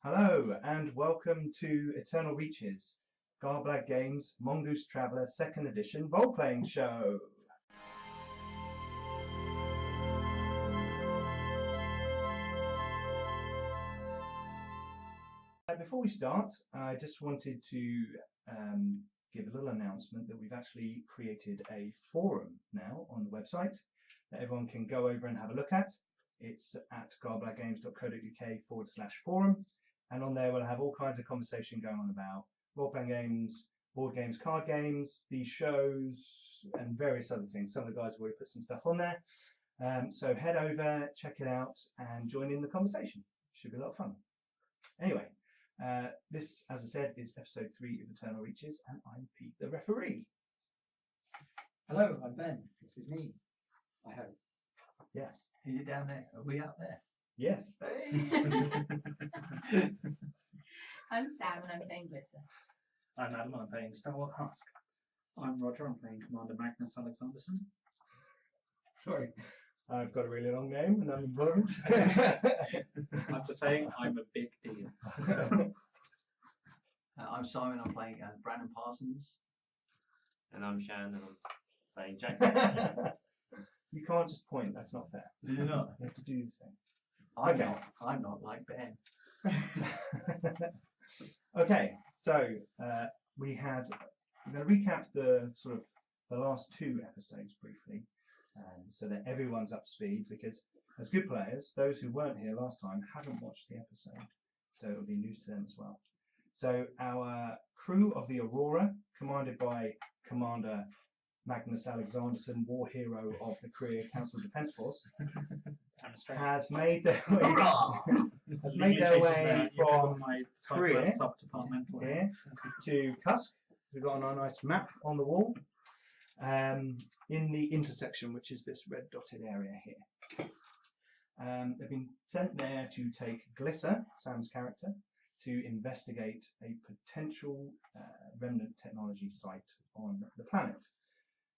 Hello and welcome to Eternal Reaches, Garblag Games Mongoose Traveller 2nd Edition role-playing show. Before we start, I just wanted to give a little announcement that we've actually created a forum now on the website that everyone can go over and have a look at. It's at garblaggames.co.uk/forum, and on there we'll have all kinds of conversation going on about role-playing games, board games, card games, these shows, and various other things. Some of the guys have already put some stuff on there. So head over, check it out, and join in the conversation. Should be a lot of fun. Anyway, this, as I said, is episode 3 of Eternal Reaches, and I'm Pete, the referee. Hello, I'm Ben. This is me. I hope. Yes. Is it down there? Are we up there? Yes. Hey! I'm Sam and I'm playing Glissa. I'm Adam, I'm playing Stalwart Husk. I'm Roger, I'm playing Commander Magnus Alexanderson. Sorry, I've got a really long name and I'm involved. I'm just saying, I'm a big deal. I'm Simon, I'm playing Brandon Parsons. And I'm Shan, and I'm playing Jackson. You can't just point, that's not fair. Did you not? You have to do the thing. I'm not like Ben. Okay, so we're going to recap the last 2 episodes briefly, so that everyone's up to speed, because as good players, those who weren't here last time haven't watched the episode, so it'll be news to them as well. So our crew of the Aurora, commanded by Commander Magnus Alexanderson, war hero of the Crear Council Defence Force, has made their way, from Crear here to Cusk. We've got a nice map on the wall in the intersection, which is this red dotted area here. They've been sent there to take Glissa, Sam's character, to investigate a potential Remnant technology site on the planet.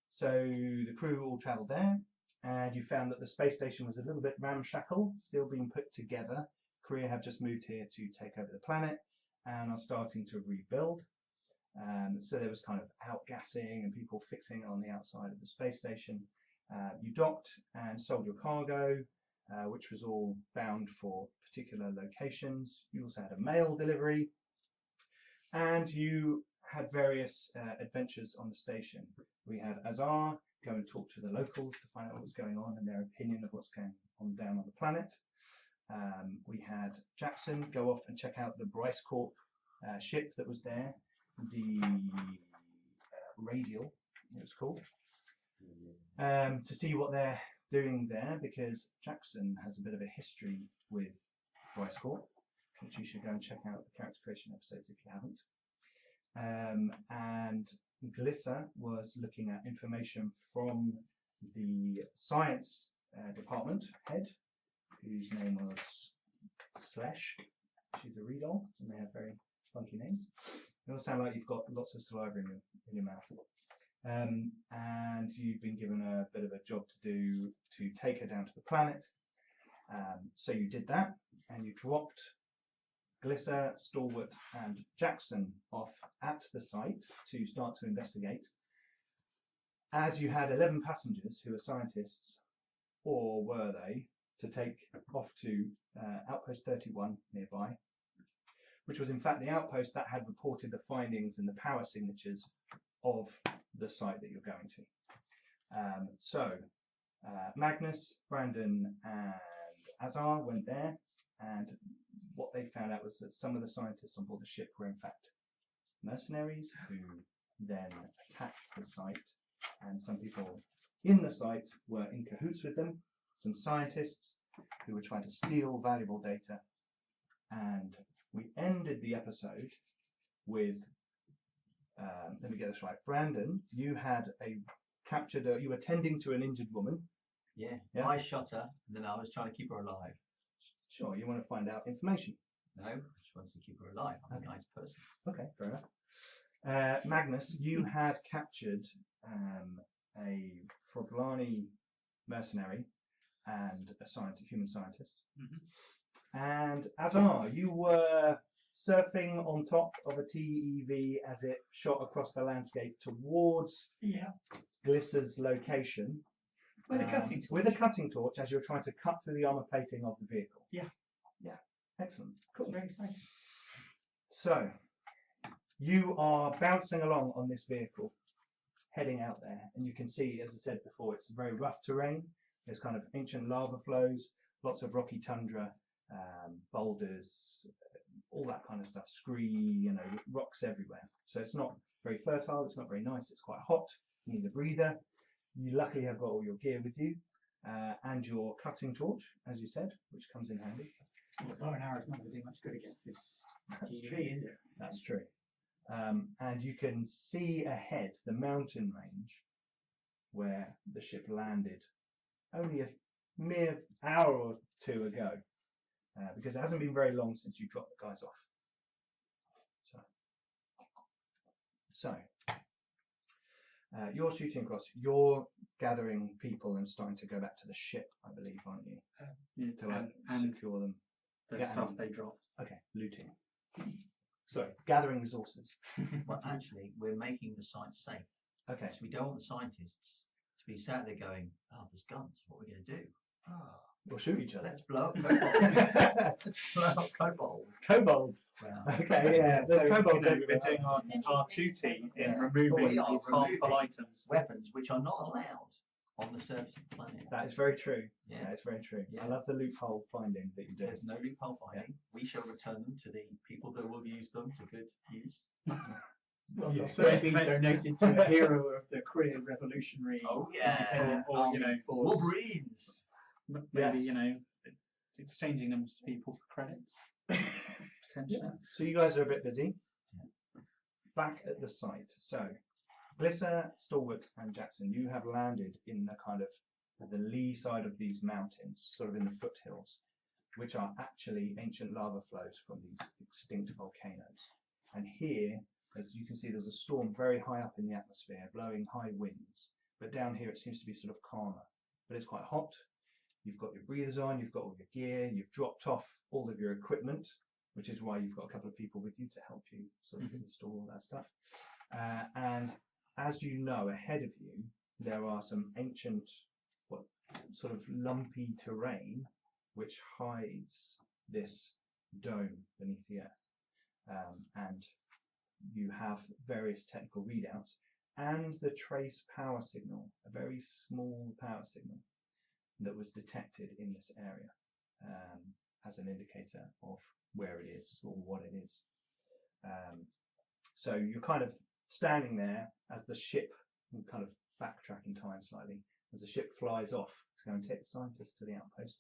So the crew all travelled there, and you found that the space station was a little bit ramshackle, still being put together. Crear have just moved here to take over the planet and are starting to rebuild. So there was kind of outgassing and people fixing it on the outside of the space station. You docked and sold your cargo, which was all bound for particular locations. You also had a mail delivery, and you had various adventures on the station. We had Azar go and talk to the locals to find out what was going on and their opinion of what's going on down on the planet. We had Jackson go off and check out the Bryce Corp ship that was there, the Radial, it was called, to see what they're doing there, because Jackson has a bit of a history with Bryce Corp, which you should go and check out the character creation episodes if you haven't. And Glissa was looking at information from the science department head, whose name was Slash. She's a read-all, and they have very funky names. They all sound like you've got lots of saliva in your mouth. And you've been given a bit of a job to do to take her down to the planet. So you did that, and you dropped Glissa, Stalwart and Jackson off at the site to start to investigate, as you had 11 passengers who were scientists, or were they, to take off to Outpost 31 nearby, which was in fact the outpost that had reported the findings and the power signatures of the site that you're going to. Magnus, Brandon and Azar went there, and what they found out was that some of the scientists on board the ship were in fact mercenaries who then attacked the site, and some people in the site were in cahoots with them, some scientists who were trying to steal valuable data. And we ended the episode with, let me get this right, Brandon, you had you were tending to an injured woman. Yeah, Yeah. I shot her, and then I was trying to keep her alive. Sure, you want to find out information. No, I just wanted to keep her alive. I'm a nice person. Okay, fair enough. Magnus, you had captured a Froglani mercenary and a human scientist. And Azar, you were surfing on top of a TEV as it shot across the landscape towards Glissa's location. With a cutting torch. With a cutting torch as you're trying to cut through the armour plating of the vehicle. Yeah. Yeah. Excellent. Cool. Very exciting. So, you are bouncing along on this vehicle, heading out there, and you can see, as I said before, it's very rough terrain. There's kind of ancient lava flows, lots of rocky tundra, boulders, all that kind of stuff, scree, rocks everywhere. So it's not very fertile, it's not very nice, it's quite hot, you need a breather. You luckily have got all your gear with you, and your cutting torch, as you said, which comes in handy. Well, bow and arrow is not going to do much good against this TV, is it? That's true. And you can see ahead the mountain range where the ship landed only a mere hour or two ago, because it hasn't been very long since you dropped the guys off. So you're shooting across, you're gathering people and starting to go back to the ship, I believe, aren't you? To and secure them. the stuff they dropped. Okay, looting. Sorry, gathering resources. Well, actually, we're making the site safe. Okay. So we don't want the scientists to be sat there going, "Oh, there's guns. What are we going to do? We'll shoot each other. Let's blow up kobolds. Let's blow up kobolds." Kobolds. Well, Okay, yeah. There's kobolds We're everywhere. doing our duty in Yeah. removing We are these harmful removing items. weapons which are not allowed on the surface of the planet. That is very true. Yeah. That is very true. Yeah. I love the loophole finding that you do. There's no loophole finding. We shall return them to the people that will use them to good use. Well, Yeah. they'll certainly be donated to a hero of the Crear revolutionary. Oh yeah, Or, force. Wolverines. maybe, Yes. Exchanging them to people for credits. Potentially. So you guys are a bit busy. Back at the site. So, Glissa, Stalwart and Jackson, you have landed in the kind of the lee side of these mountains, sort of in the foothills, which are actually ancient lava flows from these extinct volcanoes. And here, as you can see, there's a storm very high up in the atmosphere, blowing high winds. But down here it seems to be sort of calmer. But it's quite hot. You've got your breathers on, you've got all your gear, you've dropped off all of your equipment, which is why you've got a couple of people with you to help you sort of install all that stuff. And as you know, ahead of you, there are some ancient, sort of lumpy terrain which hides this dome beneath the earth. And you have various technical readouts and the trace power signal, a very small power signal that was detected in this area as an indicator of where it is or what it is. So you're kind of standing there as the ship, kind of backtracking time slightly, as the ship flies off to go and take the scientists to the outpost,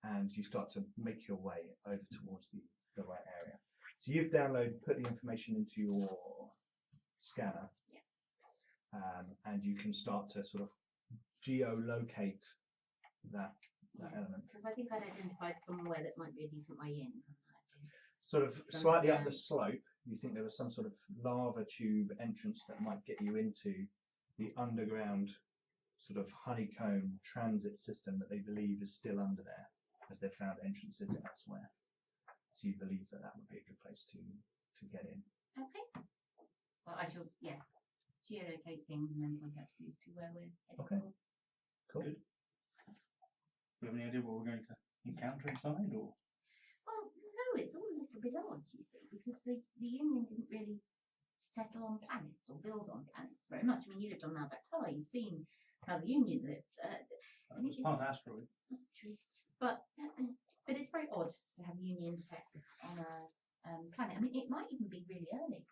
and you start to make your way over towards the right area. So you've put the information into your scanner, and you can start to sort of geolocate that element. Because I think I'd identified somewhere that might be a decent way in. Sort of slightly up the slope, you think there was some sort of lava tube entrance that might get you into the underground sort of honeycomb transit system that they believe is still under there, as they've found entrances elsewhere. So you believe that would be a good place to get in. Okay. Well, I shall, geolocate things and then point out to these two where we're heading. Okay. for. Cool. Good. Do you have any idea what we're going to encounter inside, or? Well, no, it's all a little bit odd, you see, because the Union didn't really settle on planets or build on planets very much. I mean, you lived on Mount Actar, you've seen how the Union lived. It was part asteroid. True. But it's very odd to have Union tech on a planet. I mean, it might even be really early.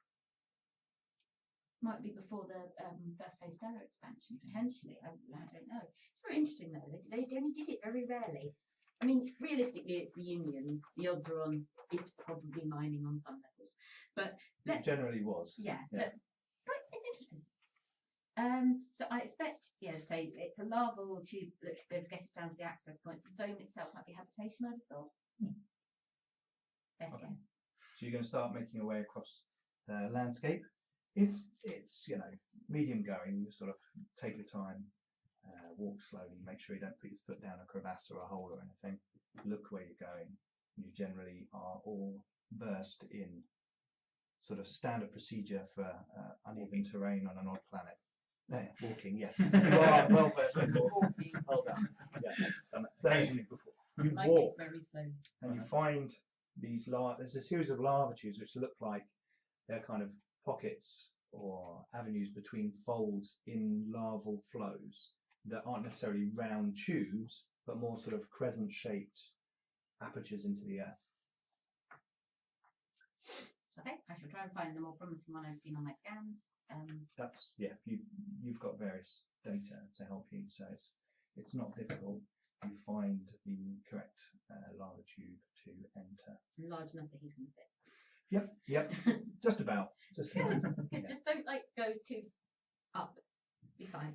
Might be before the first phase stellar expansion, potentially. I don't know. It's very interesting, though. They only did it very rarely. I mean, realistically, it's the Union. The odds are on it's probably mining on some levels. But It generally was. Yeah. But it's interesting. So I expect, say it's a lava tube that should be able to get us down to the access points. The dome itself might be habitation, I'd have thought. Best guess. So you're going to start making your way across the landscape. It's medium going. You sort of take your time, walk slowly, make sure you don't put your foot down a crevasse or a hole or anything. look where you're going. You generally are all versed in sort of standard procedure for uneven terrain on an odd planet. There, walking, yes. You are well versed in walking. Well done. Yeah, done that occasionally before. You Like walk this very slowly. and you find these there's a series of lava tubes which look like they're kind of pockets or avenues between folds in larval flows that aren't necessarily round tubes, but more sort of crescent-shaped apertures into the earth. Okay, I shall try and find the more promising one I've seen on my scans. That's you've got various data to help you, so it's not difficult. You find the correct lava tube to enter. Large enough that he's going to fit. Yep, just about. Just about. Yeah. Just don't go too up. Be fine.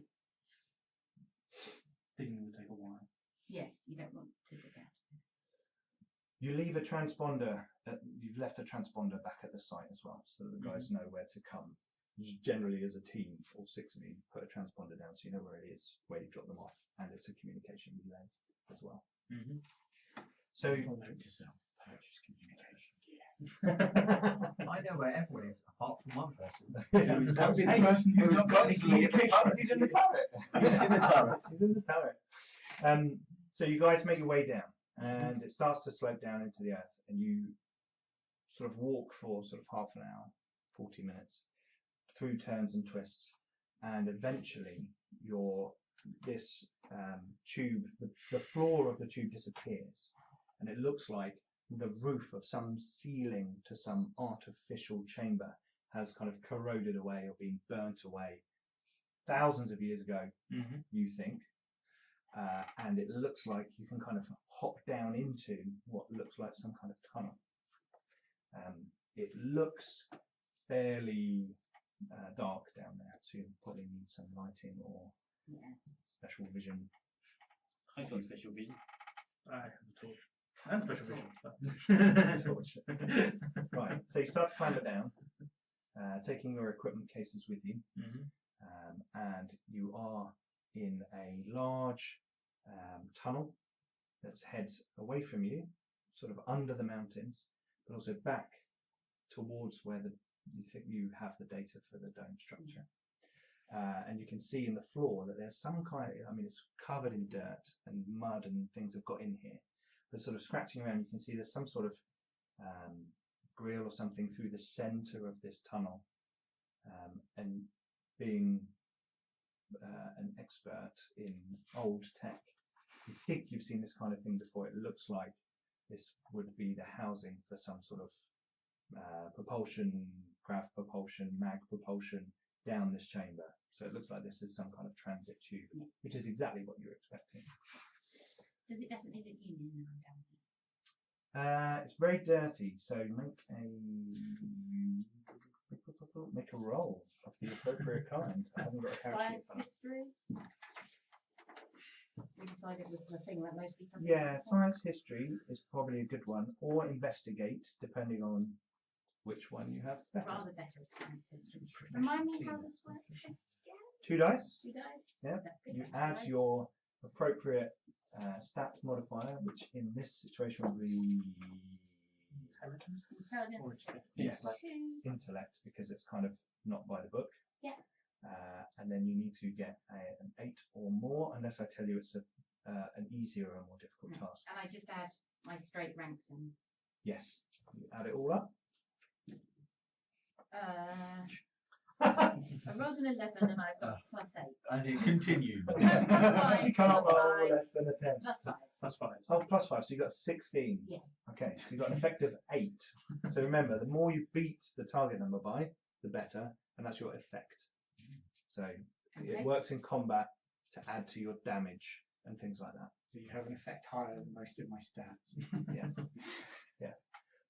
Digging will take a while. Yes, you don't want to dig out. You leave a transponder. You've left a transponder back at the site as well, so that the guys know where to come. Generally, as a team, all 6 of you put a transponder down, so you know where it is, where you drop them off, and it's a communication relay as well. So, Note to self, purchase communication gear. I know where everyone is, apart from one person. that would be the person who's not got any communication. He's in the turret. He's in the turret. He's in the turret. So you guys make your way down, and it starts to slope down into the earth, and you sort of walk for sort of half an hour, 40 minutes, through turns and twists, and eventually this tube, the floor of the tube disappears, and it looks like the roof of some ceiling to some artificial chamber has kind of corroded away or been burnt away thousands of years ago, you think. And it looks like you can kind of hop down into what looks like some kind of tunnel. It looks fairly dark down there, so you probably need some lighting or special vision. I've got special vision. I have the torch. And special vision. Torch. Right, so you start to clamber down, taking your equipment cases with you, and you are in a large tunnel that heads away from you, sort of under the mountains, but also back towards where you think you have the data for the dome structure. And you can see in the floor that there's some kind of, it's covered in dirt and mud and things have got in here. But sort of scratching around, you can see there's some sort of grill or something through the center of this tunnel. And being an expert in old tech, you think you've seen this kind of thing before. It looks like this would be the housing for some sort of propulsion, craft propulsion, mag propulsion down this chamber. So it looks like this is some kind of transit tube, which is exactly what you're expecting. Does it definitely look union when I'm down here? It's very dirty, so make a roll of the appropriate kind. I haven't got a character Science sheet. history? We decided it was the thing that mostly comes Yeah, science history is probably a good one, or investigate, depending on which one you have better. rather better at science history. Remind me how this works again? 2 dice. 2 dice? Yeah. That's good. You That's add right. your appropriate stat modifier, which in this situation would be Intelligence. Yes. 2. intellect, because it's kind of not by the book. Yeah. And then you need to get an 8 or more, unless I tell you it's an easier or more difficult task. And I just add my straight ranks and Yes. You add it all up. I rolled an 11 and I got +8. And it continued. You can't roll +5. less than a 10. +5. +5. Oh, +5, so you got 16. Yes. Okay, so you got an effective 8. So remember, the more you beat the target number by, the better, and that's your effect. So Okay. it works in combat to add to your damage and things like that. So you have an effect higher than most of my stats. Yes. Yes.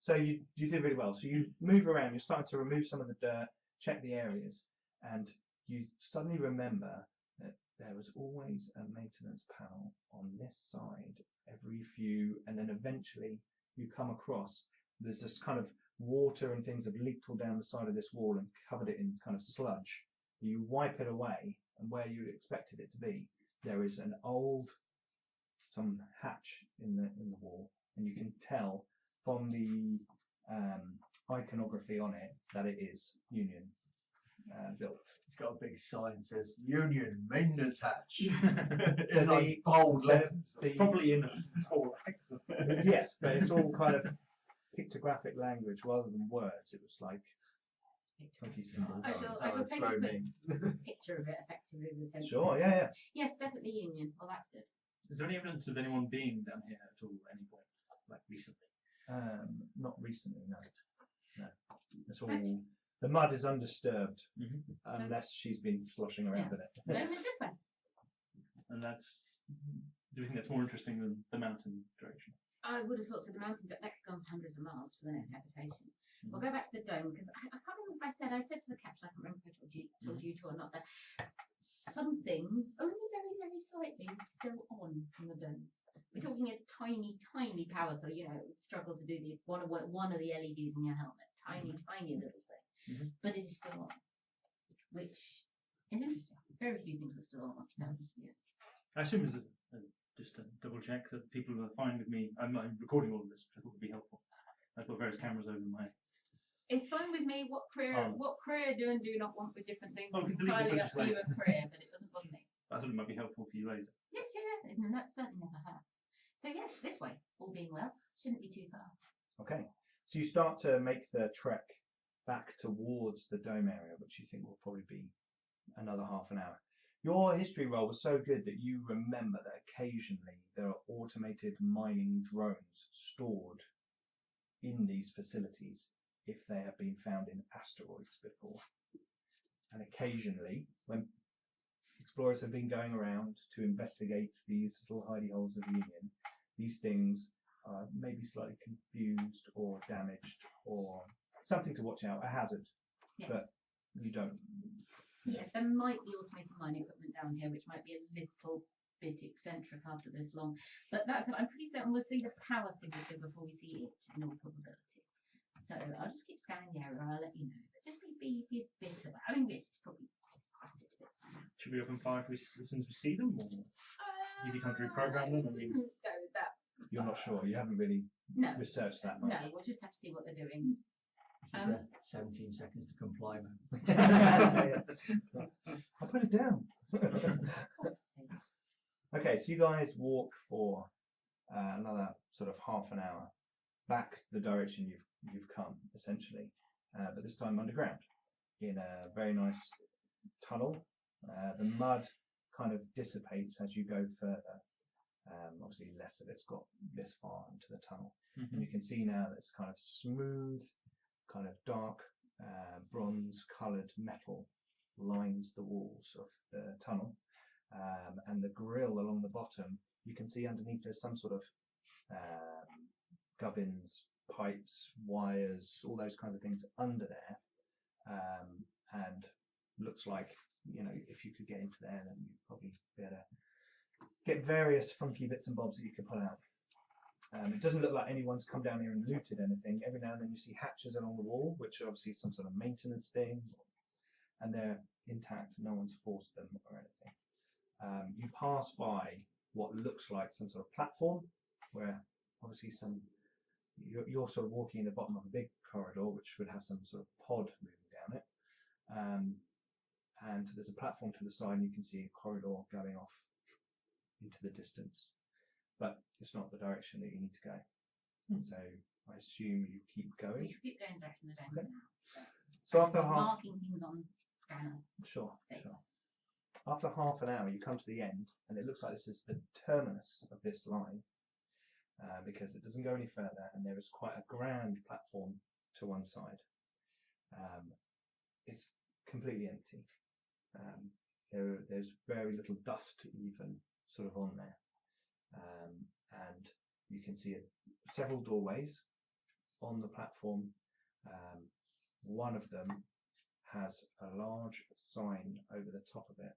So you did really well. So you move around, you're starting to remove some of the dirt, check the areas, and you suddenly remember that there was always a maintenance panel on this side every few, and then eventually you come across, there's this kind of water and things have leaked all down the side of this wall and covered it in kind of sludge. You wipe it away, and where you expected it to be, there is an old some hatch in the wall, and you can tell from the iconography on it that it is Union built. It's got a big sign that says Union Maintenance Hatch. The- in like bold letters. Probably in four Yes, but it's all kind of pictographic language rather than words. It was like funky symbols. I shall That would take throw a quick me. picture of it effectively with the Sure, yeah. Yes, definitely Union. Well, that's good. Is there any evidence of anyone being down here at all at any point, like recently? Not recently, no. It's all the mud is undisturbed unless she's been sloshing around in it. No, it's this way. And that's. Do you think that's more interesting than the mountain direction? I would have thought so. The mountains that could go on for hundreds of miles to the next habitation. We'll go back to the dome because I can't remember if I said to the captain. I can't remember if I told you to or not. That something only very, very slightly is still on from the dome. We're talking a tiny, tiny power, so it would struggle to do the one of the LEDs in your helmet. Tiny, tiny little thing, but it is still on, which is interesting. Very few things are still on after thousands of years. I assume as just to double check that people are fine with me. I'm recording all of this, which I thought would be helpful. I've got various cameras over my. It's fine with me. What Crear do and do not want with different things Oh, is we can delete the entirely up to footage you and Crear, but it doesn't bother me. I thought it might be helpful for you later. Yes, and that certainly never hurts. So yes, this way, all being well, shouldn't be too far. Okay, so you start to make the trek back towards the dome area, which you think will probably be another half an hour. Your history roll was so good that you remember that occasionally there are automated mining drones stored in these facilities if they have been found in asteroids before. And occasionally, when explorers have been going around to investigate these little hidey holes of the Union, these things are maybe slightly confused or damaged or something to watch out, a hazard, Yes. but you don't. Yeah, there might be automated mining equipment down here, which might be a little bit eccentric after this long. But that's it. I'm pretty certain we'll see the power signature before we see it, in all probability. So I'll just keep scanning the area. I'll let you know. But just be a bit of. I mean, this is probably crusted a bit. Should we open fire as soon as we see them, or you need time to reprogram them? I mean, go with that. You're not sure. You haven't really researched that much. No, we'll just have to see what they're doing. This is a 17 seconds to comply moment. I'll put it down. Okay, so you guys walk for another sort of half an hour back the direction you've come, essentially, but this time underground in a very nice tunnel. The mud kind of dissipates as you go further. Obviously, less of it's got this far into the tunnel, and you can see now that it's kind of smooth, kind of dark bronze-coloured metal lines the walls of the tunnel, and the grill along the bottom. You can see underneath there's some sort of gubbins, pipes, wires, all those kinds of things under there, and looks like, if you could get into there, then you'd probably be able to get various funky bits and bobs that you could pull out. It doesn't look like anyone's come down here and looted anything. Every now and then you see hatches along the wall, which are obviously some sort of maintenance thing, and they're intact. No one's forced them or anything. You pass by what looks like some sort of platform, where obviously you're sort of walking in the bottom of a big corridor, which would have some sort of pod moving down it. And there's a platform to the side, and you can see a corridor going off into the distance, but it's not the direction that you need to go. So I assume you keep going. We should keep going direction the dome now. So after marking things on scanner. Sure. After half an hour, you come to the end, and it looks like this is the terminus of this line, because it doesn't go any further, and there is quite a grand platform to one side. It's completely empty. There's very little dust even sort of on there, and you can see several doorways on the platform. One of them has a large sign over the top of it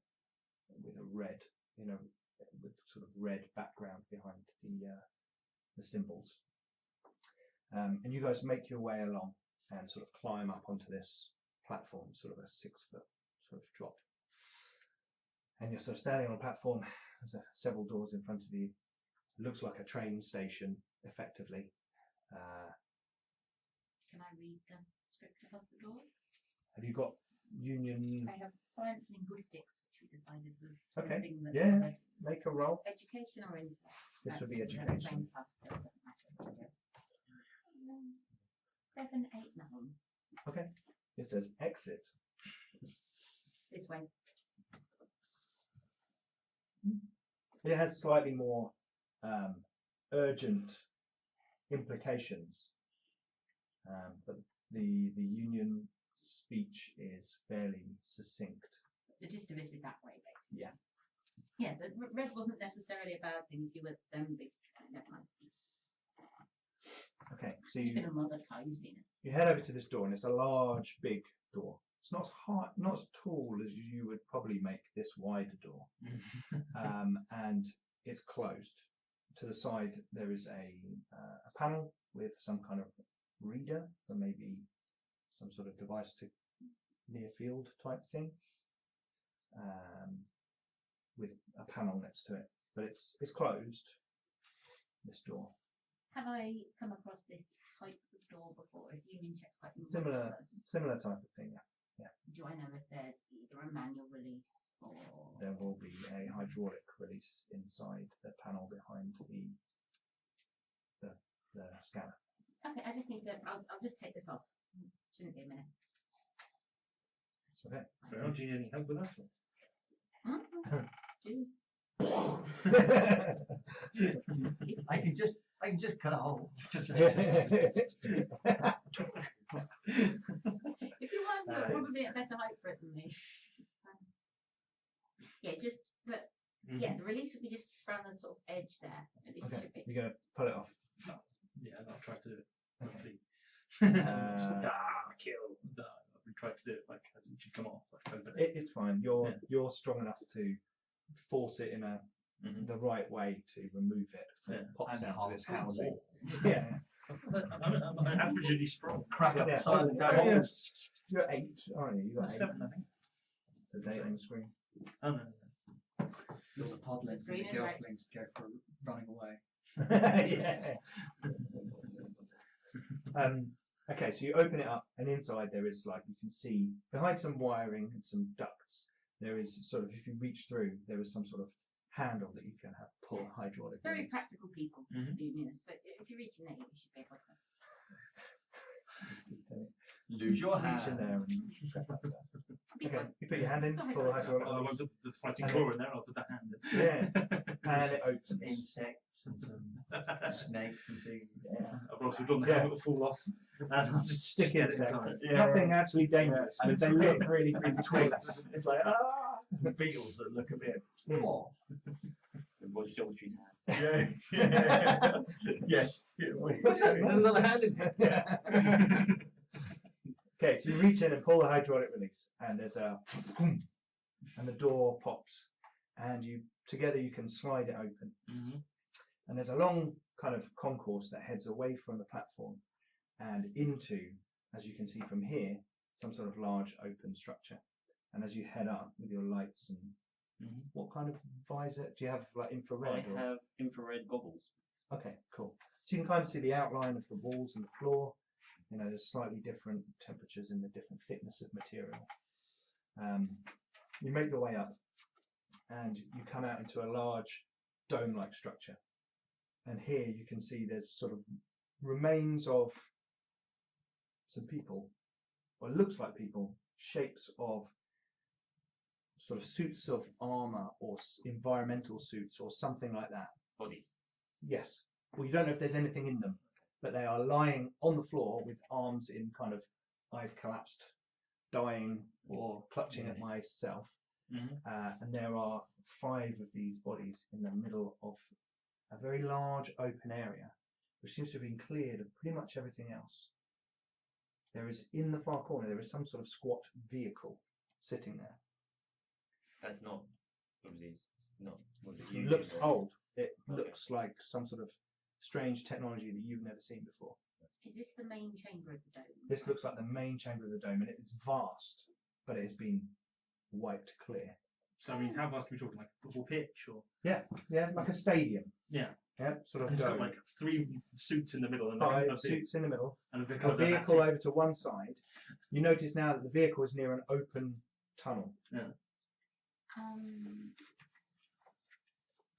with a red, with sort of red background behind the symbols. And you guys make your way along and sort of climb up onto this platform, sort of a 6-foot sort of drop. And you're sort of standing on a platform. There's several doors in front of you. looks like a train station, effectively. Can I read the script above the door? Have you got Union? I have science linguistics, which we decided was Okay, the thing that yeah. covered Make a roll. education or intellect. This would be That's the education. same class, so it doesn't matter what I do. 7, 8, 9. Okay. It says exit. This way. It has slightly more urgent implications, but the Union speech is fairly succinct. The gist of it is that way, basically. Yeah. Yeah, the red wasn't necessarily a bad thing if you were them big. Never mind. Okay, so You've been you a modern car, you've seen it. you head over to this door, and it's a large, big door. It's not as high, not as tall as you would probably make this wider door, and it's closed. To the side, there is a panel with some kind of reader for maybe some sort of device to near field type thing, with a panel next to it. But it's closed. This door. Have I come across this type of door before? If Union checks quite Similar type of thing. Yeah. Do I know if there's either a manual release or There will be a hydraulic release inside the panel behind the scanner. Okay, I just need to I'll just take this off. Shouldn't be a minute. Okay. Well, do you need any help with that? Do I can just cut a hole. if you want, you're probably at a better height for it than me. Yeah, but yeah, the release would be just around the sort of edge there. At least it Okay. should be. You're gonna pull it off. Yeah, I'll try to do it. Hopefully. Kill. We tried to do it like it should come off. Like, over it. It's fine. You're strong enough to force it in the right way to remove it. So it pops And out of this half housing. wall. Yeah. I'm averagely strong. Crack up Yeah. the side of the Yeah. door. You're 8, aren't you? You got 8. 7, I think. There's 8 on the screen. Oh no. Little podlings and the Green and red. girlflings go for running away. Yeah. Okay, so you open it up, and inside there is, like, you can see behind some wiring and some ducts, there is sort of, if you reach through, there is some sort of handle that you can have pull hydraulic. Very release. practical people, Mhm. Union. So if you reach in there, you should be able to. Just, Lose your reach in there hand. and grab that stuff. Be Okay, fine. you put your hand in, It's pull the hydraulic I'll release, put the fighting And claw in there. I'll put the hand in. Yeah. and it opens. Some insects and some snakes and things. Yeah. I've also done the Yeah. helmet will fall off, and I'll just Stick get it insects. inside. Yeah. Nothing actually dangerous, Yeah. but they look really creepy twigs. It's like, The beetles that look a bit. Hmm. Oh. Roger Geometry's hand. Yeah. Yeah. What's that? There's another hand in here. Okay, so you reach in and pull the hydraulic release, and there's a and the door pops, and together you can slide it open. Mhm. And there's a long kind of concourse that heads away from the platform and into, as you can see from here, some sort of large open structure. And as you head up with your lights and Mhm. what kind of visor do you have? Like I infrared? or- have infrared goggles. Okay, cool. So you can kind of see the outline of the walls and the floor. You know, there's slightly different temperatures and the different thickness of material. You make your way up, and you come out into a large dome-like structure. And here you can see there's sort of remains of some people, or it looks like people, shapes of sort of suits of armor or environmental suits or something like that. Bodies. Yes. Well, you don't know if there's anything in them, but they are lying on the floor with arms in kind of, I've collapsed, dying, or clutching at myself. Mhm. And there are 5 of these bodies in the middle of a very large open area, which seems to have been cleared of pretty much everything else. There is, in the far corner, there is some sort of squat vehicle sitting there. That's not Oblivious. It's not. It looks old. It Okay. looks like some sort of strange technology that you've never seen before. Is this the main chamber of the dome? This looks like the main chamber of the dome, and it is vast, but it has been wiped clear. So I mean, how vast are we talking? Like football pitch or? Yeah, like a stadium. Yeah. Yep, sort And of it's got go. like 3 suits in the middle and Five a suits in the middle. and a vehicle. A vehicle over to one side. You notice now that the vehicle is near an open tunnel. Yeah.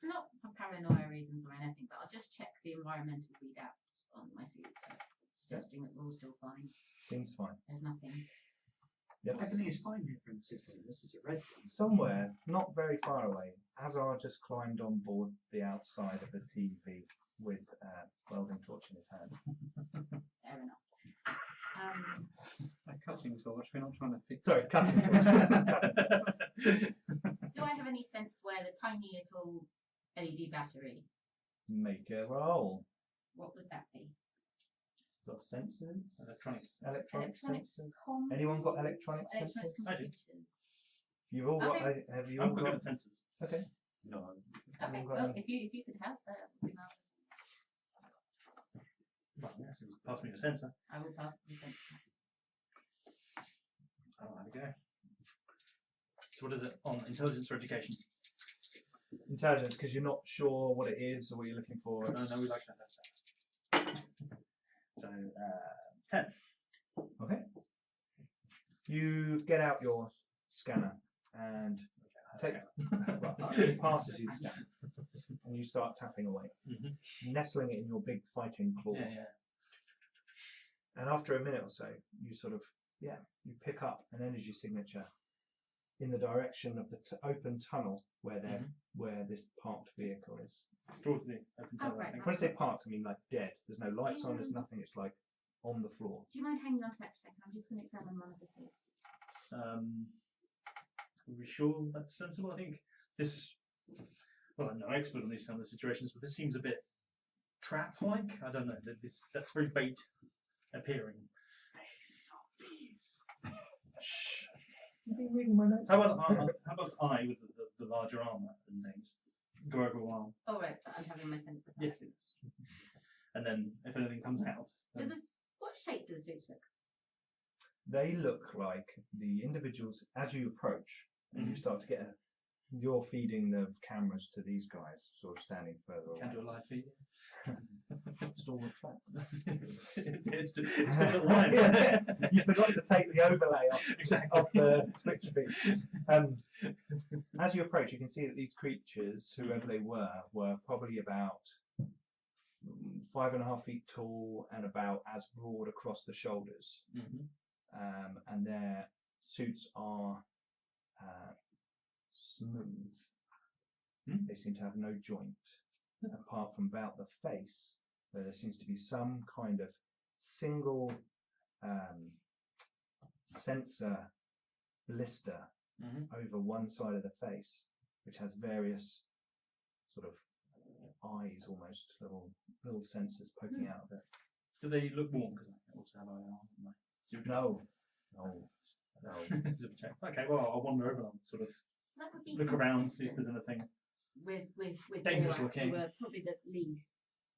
Not for paranoia reasons or anything, but I'll just check the environmental readouts on my suit, suggesting that we're all still fine. Seems fine. There's nothing. Yep. Everything is fine here for instance. This is a red one. Somewhere, not very far away, Azar just climbed on board the outside of the TV with a welding torch in his hand. Fair enough. A cutting torch. We're not trying to fix. Sorry, cutting torch. Do I have any sense where the tiny little LED battery, Make a roll. what would that be? Got sensors? Electronics. Electronic Electronics, sensors? comms, Anyone got electronic electronics, sensors? I do. computers. You've all got. Okay. Have you all I'm quite good got? at sensors. Okay. No. Okay, Well, well, if you could help, that would be marvelous. Well, yes, pass me a sensor. I will pass the sensor. Oh, there we go. So what is it on intelligence or education? Intelligence, because you're not sure what it is or what you're looking for. No, we like that. So 10. Okay. You get out your scanner and take. Well, it passes you the scanner, and you start tapping away, nestling it in your big fighting claw. Yeah. And after a minute or so, you sort of you pick up an energy signature in the direction of the open tunnel where where this parked vehicle is. Towards the open tunnel, right. I think. When I say parked, I mean like dead. There's no lights on. There's nothing. It's like on the floor. Do you mind hanging on to that for a second? I'm just going to examine one of the suits. Are we sure that's sensible? I think this. Well, I'm no expert on these kind of situations, but this seems a bit trap-like. I don't know. That's very bait appearing. Shh. You've been reading my notes. How about I with the larger armor and things go over a while? Oh, right, but I'm having my sensor. Yes. And then if anything comes out, then What shape do the suits look? They look like the individuals as you approach, and you start to get you're feeding the cameras to these guys, sort of standing further away. can do a live feed. Stalwart facts. it's to the line. You forgot to take the overlay off, Exactly. off the Twitch feed. As you approach, you can see that these creatures, whoever they were probably about 5.5 feet tall and about as broad across the shoulders. And their suits are smooth. They seem to have no joint, apart from about the face, where there seems to be some kind of single sensor blister over one side of the face, which has various sort of eyes, almost little sensors poking out of it. Do they look warm? Because I also have IR. No. Okay, well, I'll wander over and sort of That would be look around, see if there's consistent anything. with Dangerous Borat, looking. who were probably the lead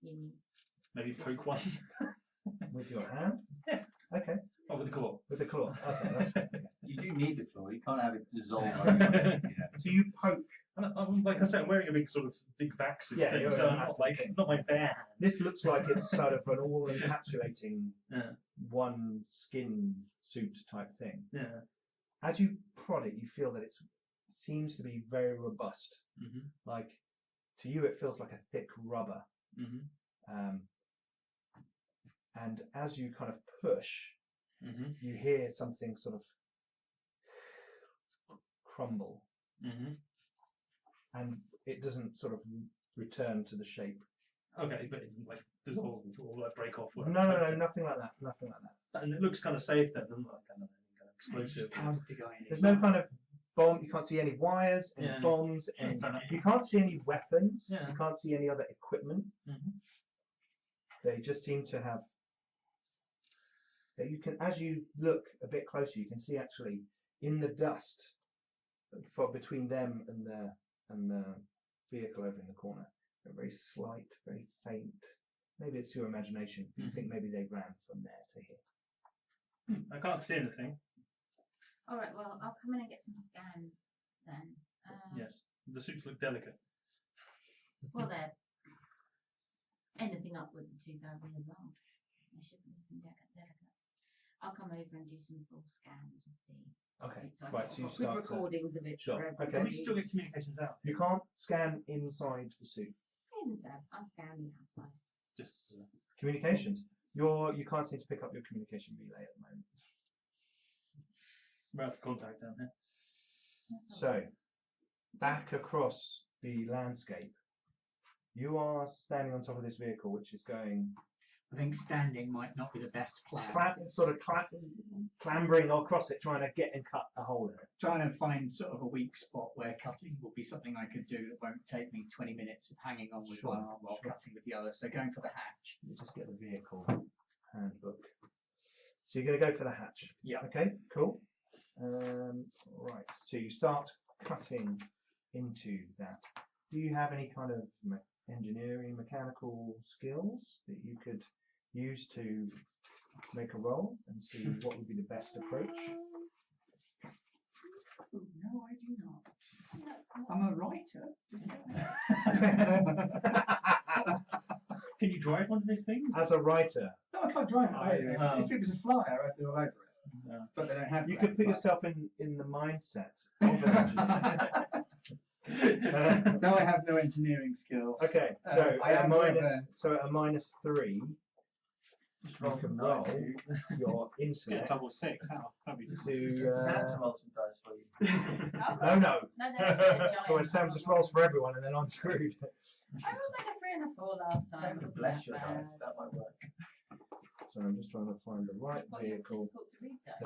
union. Maybe poke one. With your hand? Yeah. Okay. Oh, with the claw. With the claw. Okay. That's, You do need the claw. You can't have it dissolve. Over, so you poke. And I'm, like I said, I'm wearing a big vac suit Yeah, thing, you're so a I'm not massive like thing. not my bare hand. This looks like it's sort of an all encapsulating Yeah. one skin suit type thing. Yeah. As you prod it, you feel that it seems to be very robust. Like to you, it feels like a thick rubber. And as you kind of push, you hear something sort of crumble, and it doesn't sort of return to the shape. Okay, but it's like dissolve or like break off. No, nothing like that. Nothing like that. And it looks kind of safe then, doesn't it? Like kind of explosive. There's no kind of bomb. You can't see any wires, any bombs, and you can't see any weapons. Yeah. You can't see any other equipment. They just seem to have. You can, as you look a bit closer, you can see actually in the dust, between them and the vehicle over in the corner, a very slight, very faint. Maybe it's your imagination. You think maybe they ran from there to here. I can't see anything. All right, well, I'll come in and get some scans then. Yes, the suits look delicate. Well, they're anything upwards of 2,000 years old. They should be looking delicate. I'll come over and do some full scans of the. Okay, So I've right, got so you with start to- recordings of it. Sure, for okay. Can we everybody. still get communications out? You can't scan inside the suit. I'll scan the outside. Just Communications. You can't seem to pick up your communication relay at the moment. we're out of contact down here. That's all So, back across the landscape, you are standing on top of this vehicle, which is going I think standing might not be the best plan. clambering across it, trying to get and cut a hole in it. Trying to find sort of a weak spot where cutting will be something I could do that won't take me 20 minutes of hanging on with Sure, one arm while sure. cutting with the other. So going for the hatch. You just get the vehicle handbook. So you're going to go for the hatch. Yeah. Okay, cool. Right. So you start cutting into that. Do you have any kind of engineering, mechanical skills that you could use to make a roll and see what would be the best approach? No, I do not. I'm a writer. Can you drive one of these things? As a writer, No, I can't drive it either. Oh. If it was a flyer, I'd be all over it. No. But they don't have. you that, could put but- yourself in the mindset of an engineer. No, I have no engineering skills. Okay, so I at am a aware. -3, you can roll your Get a intellect double 6. That'd be just to. Sam to roll some dice for you. No, no. No, it's a giant Well, Sam one. just rolls for everyone, and then I'm screwed. I rolled like a 3 and a 4 last time. Sam to Wasn't bless that your bad? dice. That might work. So I'm just trying to find the right I've got your vehicle. difficult to read dice.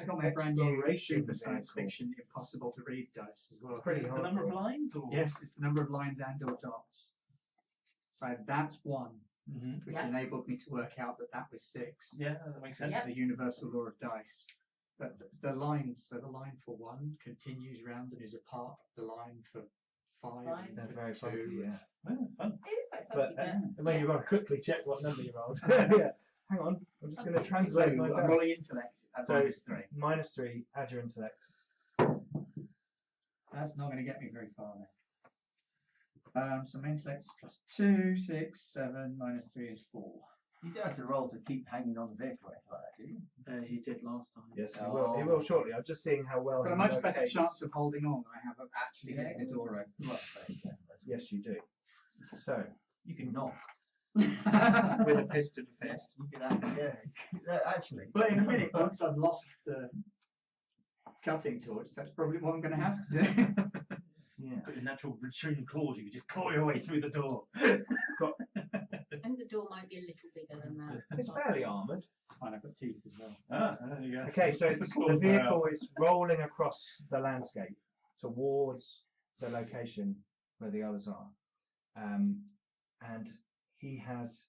I've got my brand new Exploration super science vehicle. fiction impossible to read dice as well. Pretty The hard. number of lines? Or? Yes, it's the number of lines and or dots. So that's one, Mhm. which Yeah. enabled me to work out that that was 6. Yeah, that makes That's sense. the universal law of dice. But the lines, so the line for 1 continues round and is a part of the line for 5. Five. and They're for very 2. funky, yeah. Oh, fun. It is quite But funky, when you want to quickly check what number you rolled. Yeah. Hang on, I'm just going to Okay. So translate I'm my dice. rolling intellect at So -3. -3, add your intellect. That's not going to get me very far then. So my intellect is +2, 6, 7, -3 is 4. You don't have to roll to keep hanging on the vehicle or anything like that, do you? You did last time. Yes, he will. He will shortly. I'm just seeing how well. Got a he much better locates. chance of holding on than I have of actually getting the door open. Well, there you go. Yes, you do. So You can knock. with a piston fist. You can yeah, actually. But in a minute, once I've lost the cutting torch, that's probably what I'm going to have to do. yeah, Got your natural retreating claws, you can just claw your way through the door. I think the door might be a little bigger than that. it's fairly armoured. It's fine, I've got teeth as well. Ah, there you go. Okay, so It's it's, claw the power. vehicle is rolling across the landscape towards the location where the others are, and he has.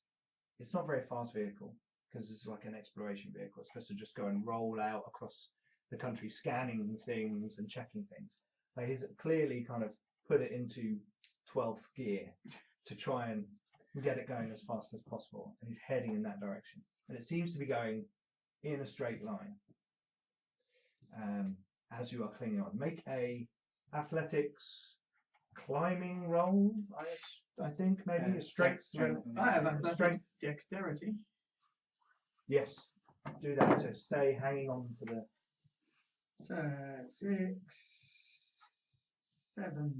It's not a very fast vehicle because it's like an exploration vehicle. It's supposed to just go and roll out across the country, scanning things and checking things. But he's clearly kind of put it into 12th gear to try and get it going as fast as possible, and he's heading in that direction. And it seems to be going in a straight line as you are clinging on. Make a athletics climbing roll. I think maybe a strength. I have athletics strength. dexterity. Yes, do that to stay hanging on to the. So 6, 7.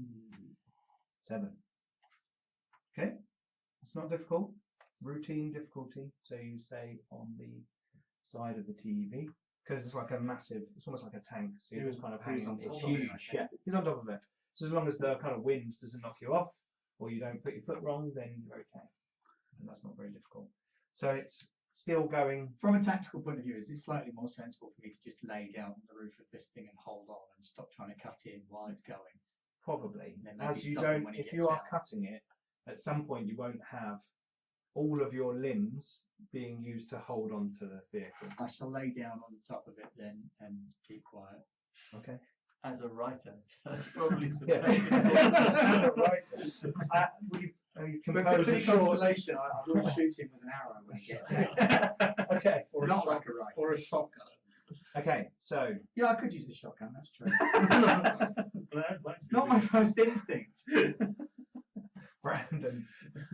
7. Okay, it's not difficult. Routine difficulty. So you say on the side of the TV because it's like a massive. It's almost like a tank. So you're just kind of hanging on. It's top of it. huge. Yeah, he's on top of it. So as long as the kind of wind doesn't knock you off, or you don't put your foot wrong, then you're okay. And that's not very difficult. So it's still going. From a tactical point of view, is it slightly more sensible for me to just lay down on the roof of this thing and hold on and stop trying to cut in while it's going? Probably. And then maybe As you stop him don't, when he if gets you are out. cutting it, at some point you won't have all of your limbs being used to hold on to the vehicle. I shall lay down on the top of it then and keep quiet. Okay. As a writer, that's probably the Yeah. best. As a writer, you But compose for a the short. consolation, I will shoot him with an arrow when he gets out. Okay. Not like a writer. Or a shotgun. Okay. So Yeah, I could use the shotgun, that's true. It's Not my first instinct. Brandon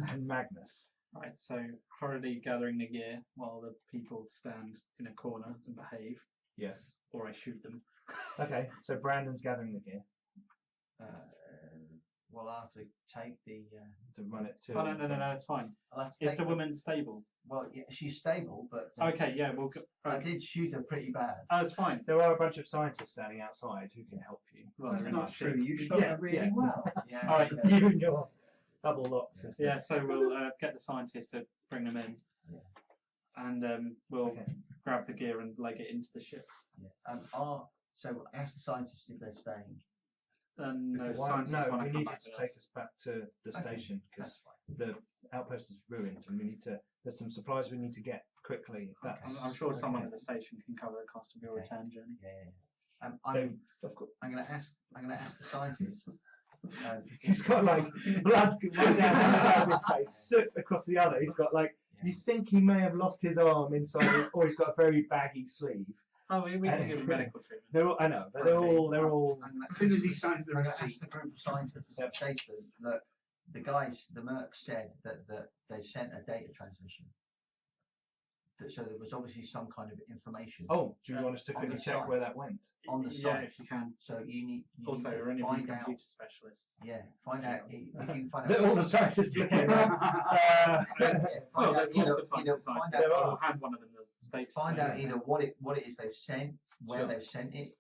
and Magnus. Right, so hurriedly gathering the gear while the people stand in a corner and behave, Yes. or I shoot them. Okay, so Brandon's gathering the gear Well, I'll have to take the. to run it to. Oh, no, it's fine. I'll have to Is take the woman stable? Well, yeah, she's stable, but Okay, yeah, we'll go. I did shoot her pretty bad. Oh, it's fine. There are a bunch of scientists standing outside who can help you. Well, That's they're in not the ship. true. You shot her really well. Yeah. All right. yeah. You and your double lock system. Yeah, so we'll get the scientists to bring them in, Yeah. and we'll Okay. grab the gear and leg it into the ship. Yeah. So ask the scientists if they're staying. No, Why- scientists no, want we to come need you back to with take us. us back to the Okay, station because That's fine. the outpost is ruined and we need to. There's some supplies we need to get quickly. If that's, I'm sure someone okay. at the station can cover the cost of your Okay. return journey. Yeah. Of course. I'm going to ask the scientists. He's got like blood running down one side of his face, soot across the other. He's got like you think he may have lost his arm inside, or he's got a very baggy sleeve. Oh, we can give them medical treatment. They're all, I know, but they're all. As soon as he signs the I'm going to receipt. ask the group of scientists. Yep. Say to them, look, the mercs said that they sent a data transmission. So there was obviously some kind of information Oh, do you want us to on quickly the check where site. that went? on the Yeah, site. if you can. So you need Also, to are any of you find out. computer specialists? Yeah, find out if you can find They're out. all the scientists looking at Yeah, Well, find out there's either, lots of either scientists. find There out, are. We'll hand one of them the status. find out either what it is they've sent, where Sure. they've sent it.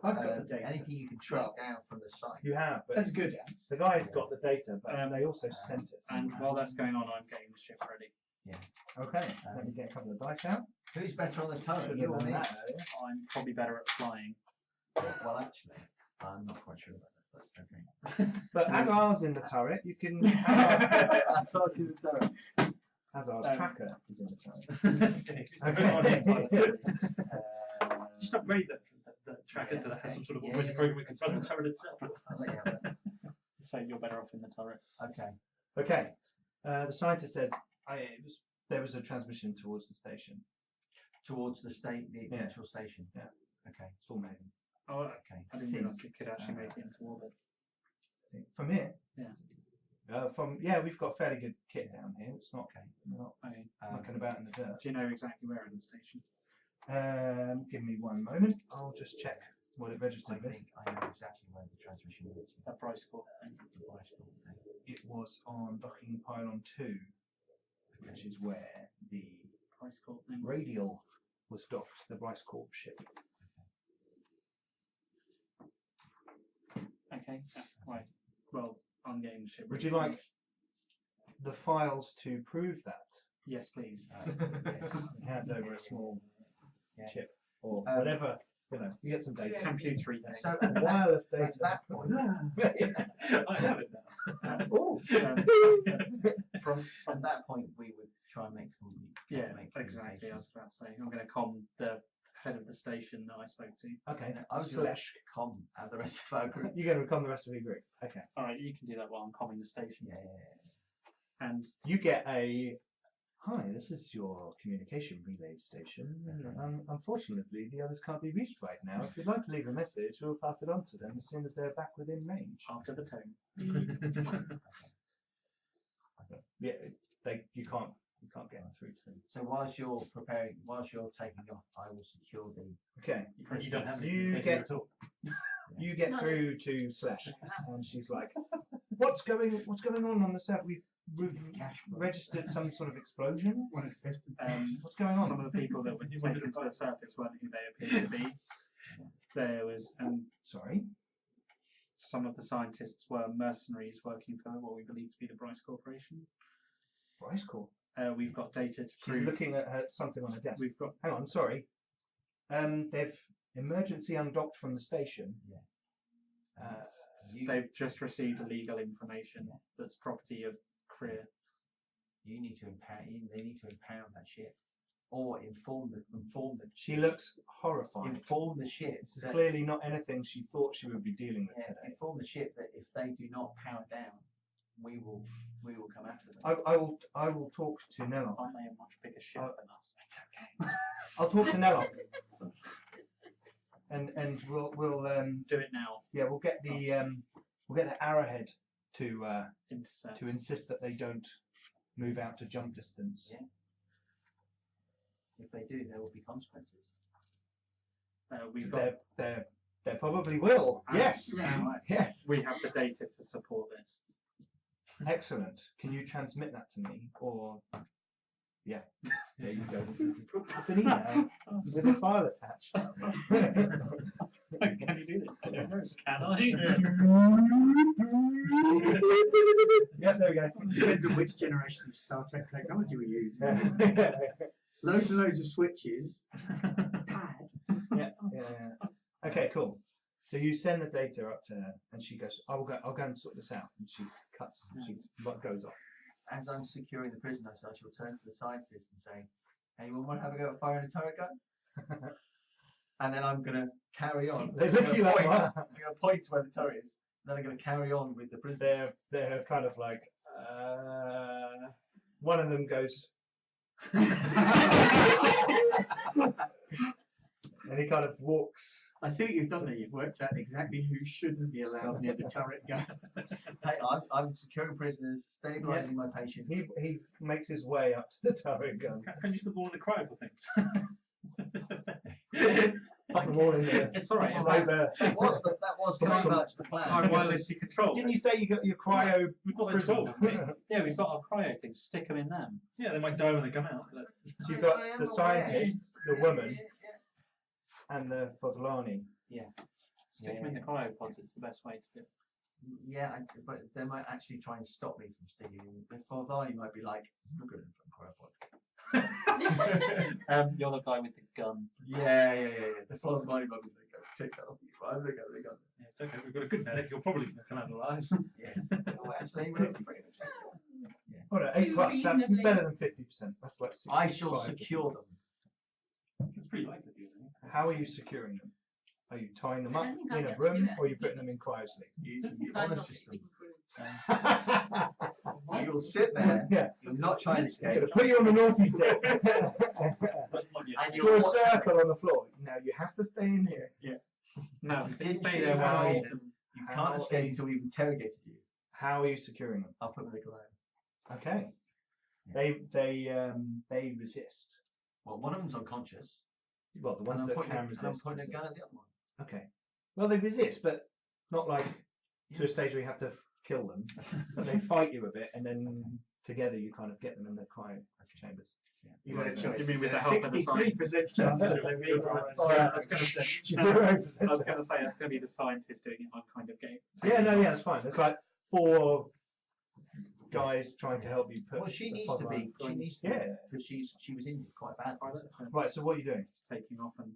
I've got the data. Anything you can track down from the site. You have, but That's good, Ants. the guy's got the data, but they also sent it. And while that's going on, I'm getting the ship ready. Okay, let me get a couple of dice out. Who's better on the turret, Should you have or done me? that earlier. I'm probably better at flying. Well, actually, I'm not quite sure about that, but okay. But Azar's in the turret. You can. That's us in the turret. Azar's tracker is in the turret. Just upgrade the tracker so that has some sort of Yeah, automated yeah, program that can run the turret itself. I'll let you have it. So you're better off in the turret. Okay. Okay. The scientist says there was a transmission towards the station. Towards the Yeah. actual station. Yeah. Okay. It's all made. Oh, Okay. I didn't realise it could actually make it into orbit. From here. Yeah. We've got fairly good kit down here. It's not Okay. we're not I mean, mucking about in the dirt. do you know exactly where in the station? Give me one moment. I'll just check what it I registered with. think I know exactly where the transmission was. That Bryce Corp thing. The Bryce Corp thing. It was on docking pylon 2, which is where the Bryce Corp thing. radial was docked, the Bryce Corp ship. Okay. Right. Well, I'm getting the ship. Would ready. you like the files to prove that? Yes, please. Yes. He hands over a small Yeah. chip or Um, whatever. You get some data. Computery thing. So at Wireless at data. that point, I have it now. Oh. From at that point, we would try and make yeah, make exactly. I communication. was about to say I'm going to com the head of the station that I spoke to. Okay. I was going to Slash. com and the rest of our group. You're going to recon the rest of your group. Okay. All right, you can do that while I'm comming the station. Yeah. And You get a. Hi, this is your communication relay station. Unfortunately, the others can't be reached right now. If you'd like to leave a message, we'll pass it on to them as soon as they're back within range. after the tone. Yeah, you can't get them through to them. So whilst you're taking off, I will secure the. Okay. You don't have You any get- at all. You get No. through to Slash, and she's like, "What's going on the set? We've registered some sort of explosion. What's going on?" Some of the people that were taken to the surface weren't who they appeared to be. There was, and Sorry. some of the scientists were mercenaries working for what we believe to be the Bryce Corporation. Bryce Corp. We've got data to She's prove. looking at something on her desk. We've got Hang on, sorry. They've emergency undocked from the station. they've just received illegal information that's property of Crear. You need to impound. They need to impound that ship, or inform the She looks horrified. inform the ship. This is that- clearly not anything she thought she would be dealing with yeah, today. inform the ship that if they do not power down, we will come after them. I will talk to Nelloc. Aren't they a much bigger ship than us? It's okay. I'll talk to Nelloc. And we'll Do it now. we'll get the arrowhead to Intercept. insist that they don't move out to jump distance. Yeah. If they do, there will be consequences. We've got. There probably will. Yes. Right. Yes. We have the data to support this. Excellent. Can you transmit that to me? Or yeah, there you go. It's an email with a file attached. Can you do this? I don't know. Can I? Yeah, there we go. Depends on which generation of Star Trek technology we use. Loads and loads of switches. Pad. Yeah. Okay, cool. So you send the data up to her, and she goes, "I'll go and sort this out." And she goes off. As I'm securing the prisoner, so she'll turn to the scientist and say, "Anyone want to have a go at firing a turret gun?" And then I'm going to carry on. They look at you like, what? I'm going to point to where the turret is. Then I'm going to carry on with the prisoner. They're kind of like, one of them goes, and he kind of walks. I see what you've done there. You've worked out exactly who shouldn't be allowed near the turret gun. Hey, I'm securing prisoners, stabilising my patient. He makes his way up to the turret gun. Can you put them all in the cryo thing? Put them all in there. It's all right. That was pretty much the plan. Wirelessly controlled. Didn't you say you got your cryo? We've got the prison? 12, haven't we? Yeah, we've got our cryo thing. Stick them in them. Yeah, they might die when they come out. But... So you've got I am the aware. scientist, the woman, and the Fodlani. Stick them in the cryopods. It's the best way to do it. Yeah, but they might actually try and stop me from sticking in. The Fodlani might be like, "Look at him from Crowpod." You're the guy with the gun. Yeah. The Fodlani might be like, "Take that off you." I'm the guy with the gun. Yeah, it's okay. We've got a good medic. You're probably going to come out alive. Yes. Oh, actually, we're pretty much okay. Oh no, 8 plus. That's reasonably. better than 50%. That's like 65%. I shall secure them. It's pretty likely, isn't it? How are you securing them? Are you tying them I up don't think I'll in a get to room, do it. or are you putting them in cryosleep? Using the Signs honor off system. it, we can You'll sit there. Yeah. You'll not try and I'm escape. gonna put you on the naughty step. And Draw you'll a watch. circle on the floor. Now you have to stay in here. No, You you didn't stay see there how while you you can't escape until we've interrogated you. How are you securing them? I'll put them in the ground. Okay. They resist. Well, one of them's unconscious. Well, the And ones I'm that pointing, can I'm resist. pointing a resist. gun at the other one. Okay. Well, they resist, but not like to a stage where you have to kill them. But they fight you a bit, and then together you kind of get them in the cryo chambers. You've got a choice. You mean with the help of the 63% chance of them being I was going to say that's going to be the scientist doing it. I'm kind of game. Yeah, that's fine. It's like 4 guys trying to help you put. Well, she the needs to fog be. on. She needs to be. Yeah. Because she was injured quite badly. Right. So what are you doing? Taking off and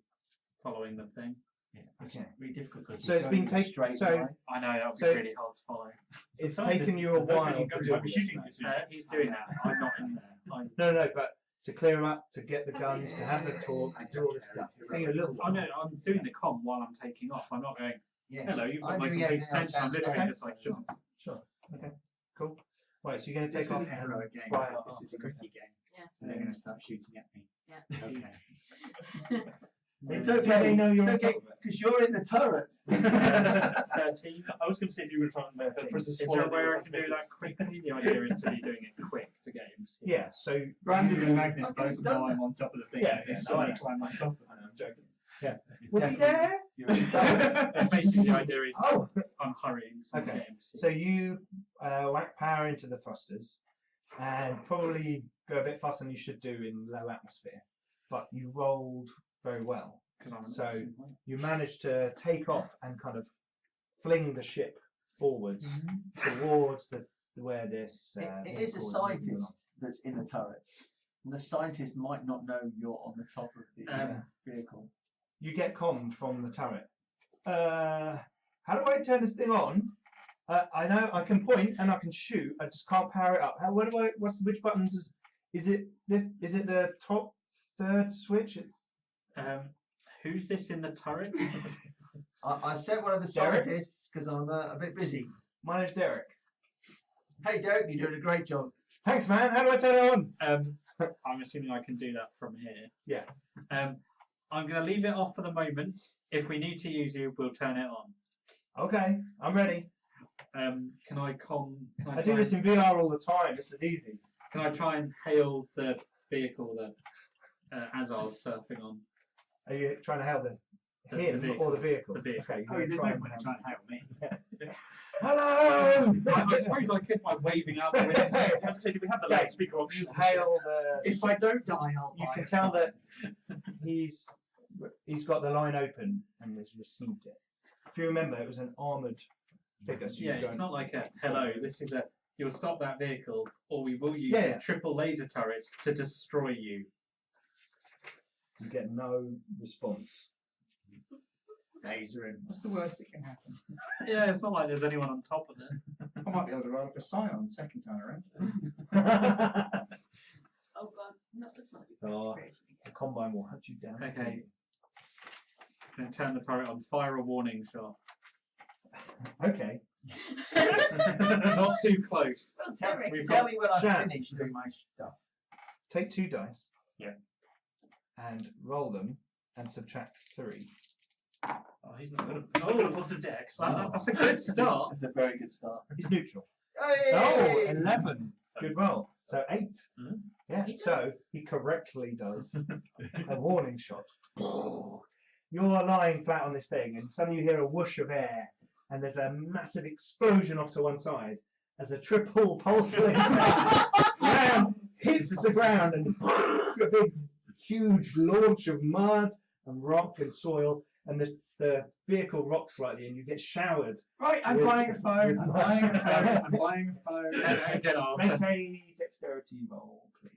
following the thing. Yeah, it's Okay. really difficult. Because So it's been taken. straight So line. I know that would So- be really hard to follow. it's Scientist, taken you a there's no while taking to guns, do might all be this shooting now. you soon. He's doing that. I'm not in there. No, but to clear them up, to get the guns, to have the talk, to do all this stuff. It's taking a little I while. know. I'm doing the comm while I'm taking off. I'm not going. Yeah. Hello, you've got I'm my doing complete everything else attention. I'm literally downstairs. just like. Sure. Okay. Cool. Right. So you're going to This take off isn't a and heroic game. fly Is it? out This is a after. gritty game. Yeah. So they're going to start shooting at me. Yeah. Okay. It's Do okay. they know you're It's on okay top of it? because you're in the turret. 13. I was going to say if you were trying to prison Is there a swallow way I the can do transmitters. that quickly? The idea is to be doing it quick to get him. Yeah. So Brandon you- and Magnus Okay, both done know I'm on top of the thing. Yeah, They yeah, saw me no, climb on top of it. I'm joking. You're Was he definitely- there? You're in the turret. Basically, the idea is Oh. I'm hurrying. So Okay. get him to see. So you whack power into the thrusters, and probably go a bit faster than you should do in low atmosphere. But you rolled very well. 'Cause I'm So you managed to take off and kind of fling the ship forwards towards where this. It is a vehicle scientist that's in the turret. And the scientist might not know you're on the top of the vehicle. You get comm from the turret. How do I turn this thing on? I know I can point and I can shoot. I just can't power it up. Which button is it? Is it the top third switch? It's Who's this in the turret? I sent one of the Derek? scientists because I'm a bit busy. my name's Derek. Hey, Derek, you're doing a great job. Thanks, man. How do I turn it on? I'm assuming I can do that from here. Yeah. I'm going to leave it off for the moment. If we need to use you, we'll turn it on. Okay, I'm ready. Can I I do this in VR all the time. This is easy. Can I try and hail the vehicle that Azar's surfing on? Are you trying to hail The him vehicle. or the vehicle? The vehicle. Okay, Oh, you're there's try no and point in hail- trying to hail me. Hello! I suppose I could by waving out the window. I was gonna say, do we have the loudspeaker You option? hail the. If I don't die, I'll You buy can it. tell that he's got the line open and has received it. If you remember, it was an armoured figure. So Yeah, you it's don't- not like a hello. This is a you'll stop that vehicle, or we will use Yeah, this yeah. triple laser turret to destroy you. You get no response. Laser him. What's the worst that can happen? Yeah, it's not like there's anyone on top of it. I might be able to roll up a scion the second time around. Oh god, no, that's not Oh, the combine will hunt you down. Okay. I'm gonna turn the turret on. Fire a warning shot. Okay. Not too close. Well, Tell, Derek, We've tell got me when I Shan. finish doing my stuff. Take 2 dice. Yeah. And roll them and subtract 3. Oh, he's not got a positive dex. That's a good start. It's a very good start. He's neutral. Hey! Oh, 11. Good roll. So 8. Mhm. Yeah. He does. So he correctly does a warning shot. You're lying flat on this thing, and suddenly you hear a whoosh of air, and there's a massive explosion off to one side as a triple pulse laser hits the ground, and a big, huge launch of mud and rock and soil, and the vehicle rocks slightly, and you get showered. Right, I'm With- buying a phone. with I'm mud. buying a phone. I'm buying a phone. And again, I'll Make send- a dexterity roll, please.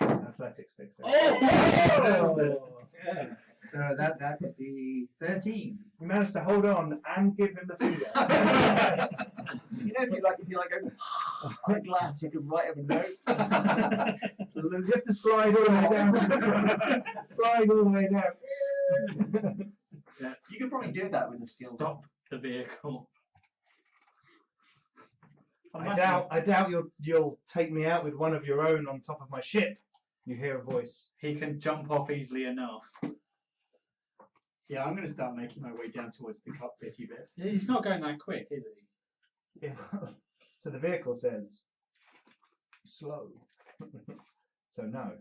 Athletics dexterity. Oh! Yeah. So that would be 13. You managed to hold on and give him the finger. You know, if you like go on a glass, you can write him a note. You have to slide all the way down. Slide all the way down. You could probably do that with a skill. Stop the vehicle. I doubt you'll take me out with one of your own on top of my ship. You hear a voice. He can jump off easily enough. Yeah, I'm going to start making my way down towards the cockpitty bit. He's not going that quick, is he? Yeah. So the vehicle says slow. So no.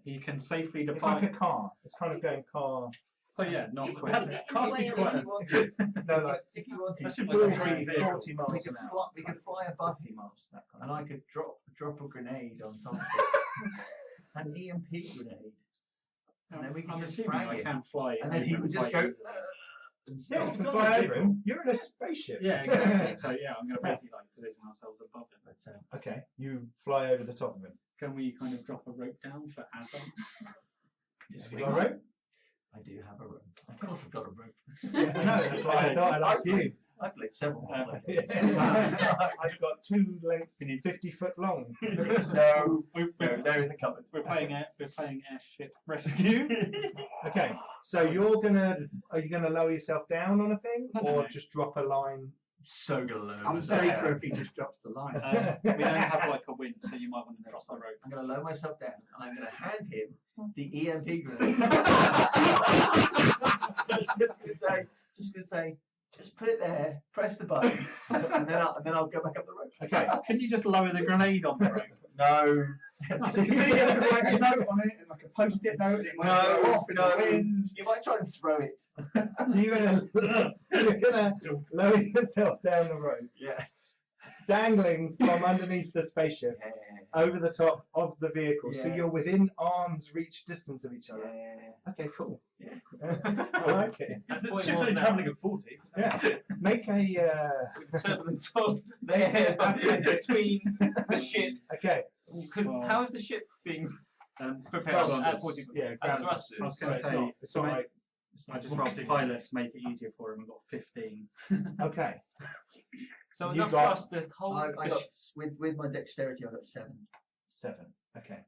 He can safely It's depart. like a car. It's kind of going car. So yeah, not It's quick. in the Car way speed's of quite the- If you wanted, No, like if you wanted, That's a Like a 40, train vehicle. 40 miles we could an hour. fly. We could fly above him, That kind and of I could drop a grenade on top of it, an EMP grenade, and then we could I'm just assuming frag I him, can fly. and then he over would just quite go. easily. And Yeah, stop. you it's can on fly a over him. You're in a spaceship. Yeah, exactly. So yeah, I'm going to basically like position ourselves above him. But, Okay, you fly over the top of him. Can we kind of drop a rope down for Azar? just You got a rope? I do have a rope. Of course, I've got a rope. Yeah, I know. That's why I thought I'd ask you. I've played several. Yeah. I've got 2 lengths, 50 foot long. No, they're in the cupboard. We're playing airship rescue. Okay, so are you gonna lower yourself down on a thing, or No. just drop a line? So gonna I'm safer if he just drops the line. We don't have like a wind, so you might want to drop the rope. I'm gonna lower myself down, and I'm gonna hand him the EMP grenade. just gonna say, just put it there, press the button, and then I'll go back up the rope. Okay, Can you just lower the grenade on the rope? No. So you think you have to write a note on it, and like a post-it note, and it might go off in the wind. You might try and throw it. so you're gonna lower yourself down the road, Yeah. dangling from underneath the spaceship over the top of the vehicle, so Yeah. you're within arm's reach distance of each other. Okay, cool. Yeah. I like it. The ship's only travelling at 40. Yeah. Make a. Turbulence of the air between the ship. Okay. Because Well- how is the ship being prepared Well, at 40? Yeah. At ground thrusters. I was going to It's say, not. It's not like. I just rolled pilots to make it easier for him. I got 15. Okay. So You enough got- for us to hold I the got ship. with my dexterity, I got 7. 7. Okay.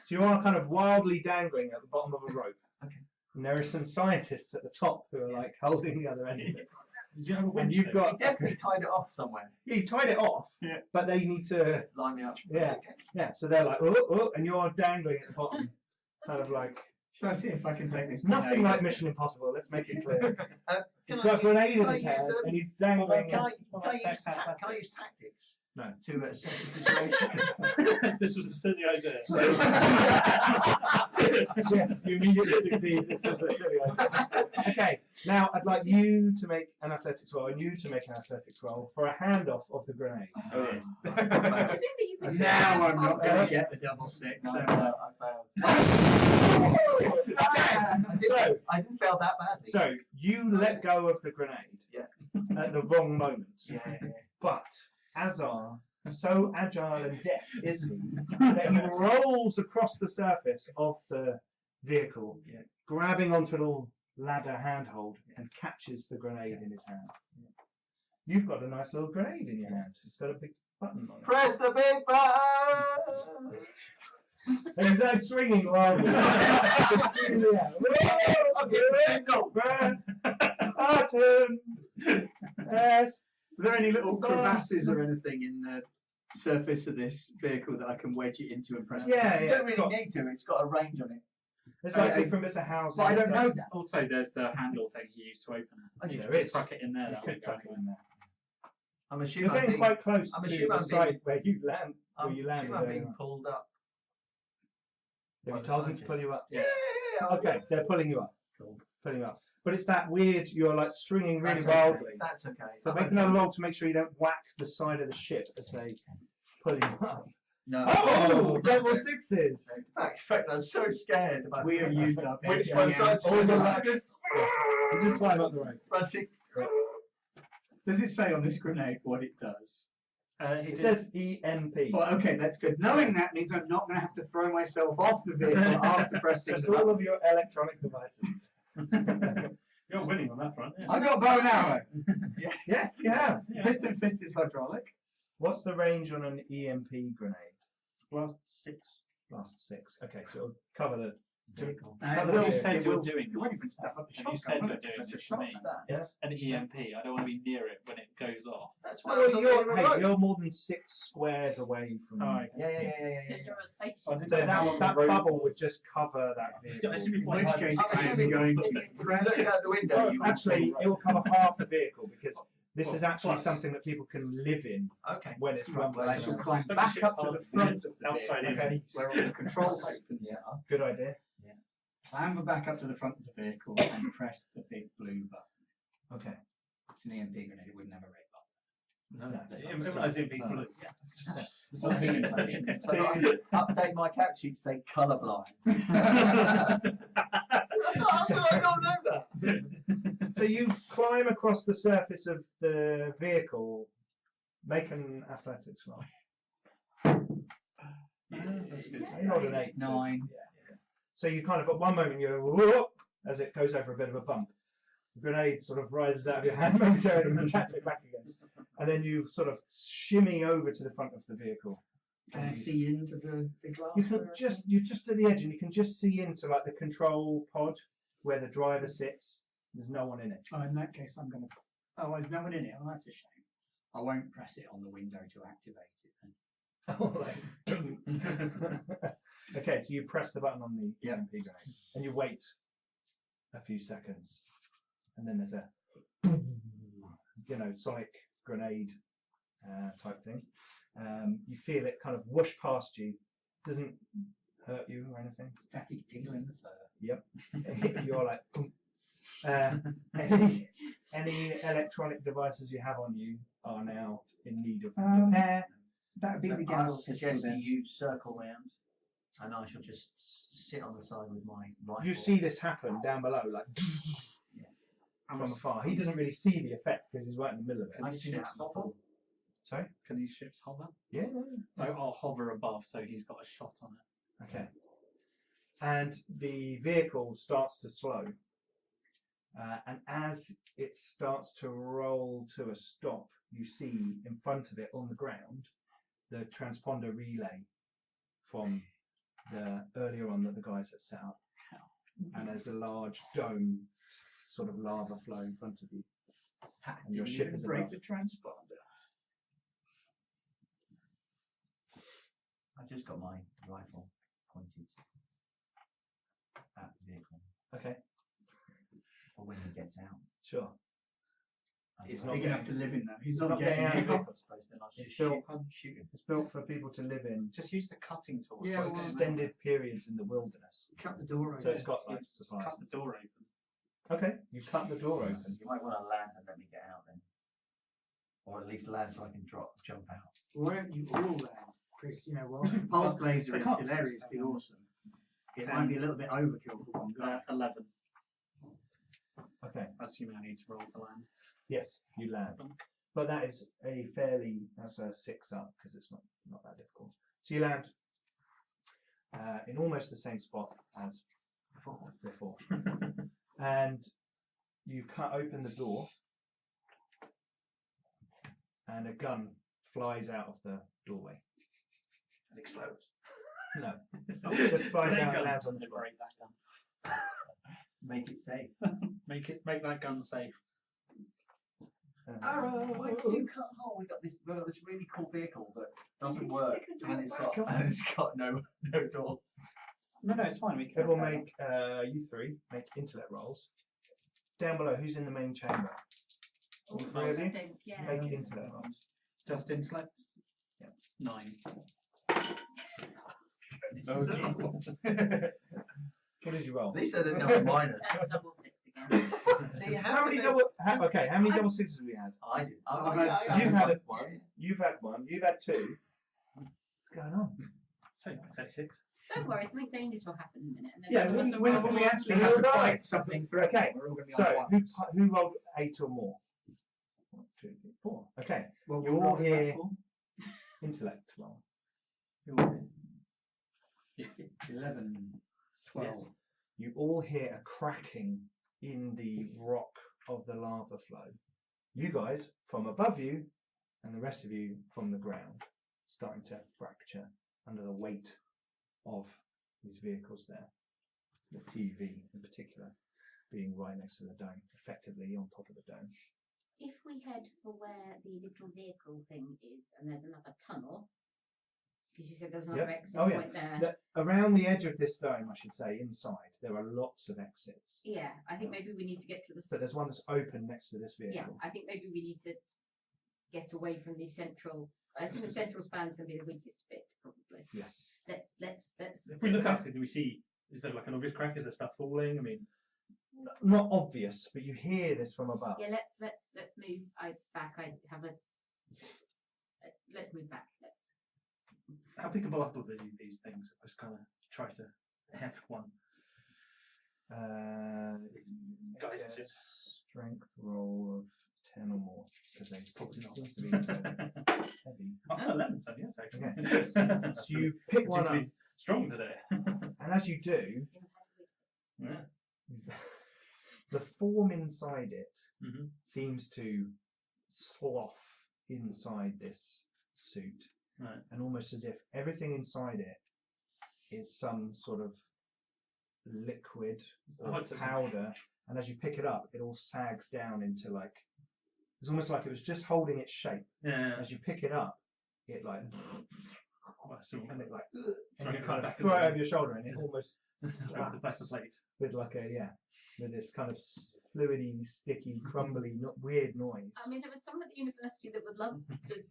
So you are kind of wildly dangling at the bottom of a rope. Okay. And there are some scientists at the top who are like holding the other end of it. Did you have a And winch you've then? got. Definitely tied it off somewhere. You've tied it off. Yeah. But they need to. Line me up. Yeah. That's okay. Yeah. So they're like, oh, and you're dangling at the bottom. Kind of like. Shall I see if I can take this? Nothing grenade? like Mission Impossible. Let's make it clear. Can He's got a grenade in can I his hand use, and he's dangling. Can I use tactics? No. to assess the situation. This was a silly idea. Yes, you immediately succeed. This was a silly idea. Okay, now I'd like you to make an athletics roll and you to make an athletics roll for a handoff of the grenade. Presumably you could Now I'm not going Okay. to get the double six. No, am no, I? I failed. So, I didn't fail that badly. so you let go of the grenade at the wrong moment. Yeah. But Azar, so agile and deft is he, that he rolls across the surface of the vehicle, grabbing onto a little ladder handhold and catches the grenade in his hand. You've got a nice little grenade in your hand. It's got a big button on it. Press the big button. And he's like swinging wildly. Just in the air. I'll get the signal. Button. Yes. Are there any little crevasses or anything in the surface of this vehicle that I can wedge it into and press? Yeah, You yeah. don't It's really got, need to. It's got a range on it. it's like different bits of housing. But I don't and know stuff. that. Also, there's the handle thing he used to open it. You There can is. just crack it in there. You That could would tuck go it in there. I'm You're assuming I'm getting being, quite close I'm to assuming the I'm site where you land. Where I'm you landed. assuming I'm being pulled up. Have by you the told them to scientists. pull you up? Yeah. Okay, they're pulling you up. Pulling you up. But it's that weird, you're like swinging really That's wildly. okay. That's okay. So I'm make okay. another roll to make sure you don't whack the side of the ship as they pull you up. No. Oh, double sixes! In fact, I'm so scared about We have used up which everything one else. side All the like way. this. You just climb up the rope. Frantic. Does it say on this grenade what it does? It says EMP. Well, okay, that's good. Knowing that means I'm not going to have to throw myself off the vehicle after pressing Just the all button. of your electronic devices. You're winning on that front. Yeah. I've got a bow and arrow. Yes, you have. Piston fist is hydraulic. What's the range on an EMP grenade? Last 6. Last 6. Okay, so it'll cover the Vehicle. Well, Will- you said it you're will- doing it won't this. even stuff up the And you shotgun, said will you're it? doing It's this a for me. What's that? Yes. An EMP. I don't want to be near it when it goes off. That's why I Well, was on the other road. you're more than 6 squares away from. Alright. Yeah. Just a space. I didn't So know that road bubble would was. just cover that I vehicle. assume you In fly which high case, and I'm I'm assuming going to Look out the window. Well, You would actually, see. it will cover half the vehicle because this Well, is actually plus. something that people can live in Okay. when it's run Well, by I shall someone. climb back up to the front of the outside vehicle, EMPs. where all the control systems Yeah. are. Good idea. Climb back up to the front of the vehicle and press the big blue button. Okay. It's an EMP grenade. It wouldn't have a red button. No, that's it not- implies EMPs no. blue. So I update my character sheet to say colourblind. How could I not know that? So you climb across the surface of the vehicle. Make an athletics roll. That's good. Not an 8. so- 9. So you kind of at one moment you're whoop, as it goes over a bit of a bump. The grenade sort of rises out of your hand momentarily and you catch it back again. And then you sort of shimmy over to the front of the vehicle. Can I see into the glass? You can where I you're just at the edge and you can just see into like the control pod where the driver sits. There's no one in it. Oh, in that case, I'm going to. Oh, there's no one in it. Oh, that's a shame. I won't press it on the window to activate it then. Okay, so you press the button on the Yep. EMP grenade and you wait a few seconds, and then there's a sonic grenade type thing. You feel it kind of whoosh past you. Doesn't hurt you or anything. Static tingle in the fur. You're like, boom. Any electronic devices you have on you are now in need of repair. That would be So the I'll gas suggest pistol you then. circle round, and I shall just sit on the side with my rifle. You see this happen down below, like from afar. He doesn't really see the effect because he's right in the middle of it. I shoot out my full. Sorry? Can these ships hover? Yeah. I'll hover above so he's got a shot on it. Okay. And the vehicle starts to slow. And as it starts to roll to a stop, you see in front of it on the ground the transponder relay from the earlier on that the guys had set up. And there's a large dome, sort of lava flow in front of you. And your ship is break above. the transponder. I've just got my rifle pointed at the vehicle Okay, for when he gets out. sure. It's not big enough to live in though. He's not not getting out getting of out. it. I suppose then I'll It's just built- shoot him. It's built for people to live in Just use the cutting tool. Yeah, for well, extended periods in the wilderness. Cut the door open. So it's got like Just supplies. cut the door open. Okay, you cut the door open. You might want to land and let me get out then, or at least land so I can jump out. Why don't you all land? Because, you know what? Pulse laser They is can't hilariously stand. awesome. It might be a little bit overkill for one guy. 11. Okay, Assuming I need to roll to land. yes, you land. But that's a 6 up because it's not that difficult. So you land in almost the same spot as before. And you cut open the door and a gun flies out of the doorway. It explodes. No, it just flies Great out gun. and lands on the floor. Liberate that gun. Make it safe. Make that gun safe. Arrow! Why did you cut? Oh, we got this really cool vehicle that doesn't work, and it's got no door. No, it's fine. We can. Everyone make you three make intellect rolls. Down below, who's in the main chamber? All three of you? Yeah. Make intellect rolls. Just intellect. Yeah. 9. Oh, Jesus. What did you roll? These are the double minors. Double 6 again. See How many did double? Okay, how many double sixes have we had? I did. You've had one. You've had one. You've had 2. What's going on? So 36. Don't worry, something dangerous will happen in a minute. And then Yeah, some of us when will we roll. actually We'll have to die. fight something through, Okay, we're all going to be So on one. who rolled 8 or more? 1, 2, 3, 4. Okay, Well, you're we'll all roll that here. for Intellect roll. 11, 12. Yes. You all hear a cracking in the rock of the lava flow. You guys from above you, and the rest of you from the ground, starting to fracture under the weight of these vehicles there. The TV in particular being right next to the dome, effectively on top of the dome. If we head for where the little vehicle thing is, and there's another tunnel, because you said there was another Yep. exit Oh, yeah. point there. Around the edge of this dome, I should say, inside, there are lots of exits. Yeah, I think maybe we need to get to the. But there's one that's open next to this vehicle. Yeah, I think maybe we need to get away from the central. I think the central span's going to be the weakest bit, probably. Yes. Let's. If we look up, do we see? Is there like an obvious crack? Is there stuff falling? I mean, Not obvious, but you hear this from above. Yeah, let's move. Back. I have a. Let's move back. how pickable up are these things? I just kind of try to heft one. Guys, it's a just- strength roll of 10 or more because they Probably not. seem to be heavy. Oh, 11, so yes, actually. Okay. So you pick one up, Particularly strong today. and as you do, Yeah. the form inside it Mhm. seems to slough inside this suit, Right. and almost as if everything inside it is some sort of liquid or Oh, it's a- powder, and as you pick it up, it all sags down into like, it's almost like it was just holding its shape. Yeah. As you pick it up, it like, Well, so and it like, Throw and it you at kind the of back of throw it the- over your shoulder, and it almost over the back of the slaps plate. with like a with this kind of fluidy, sticky, crumbly, weird noise. I mean, there was someone at the university that would love to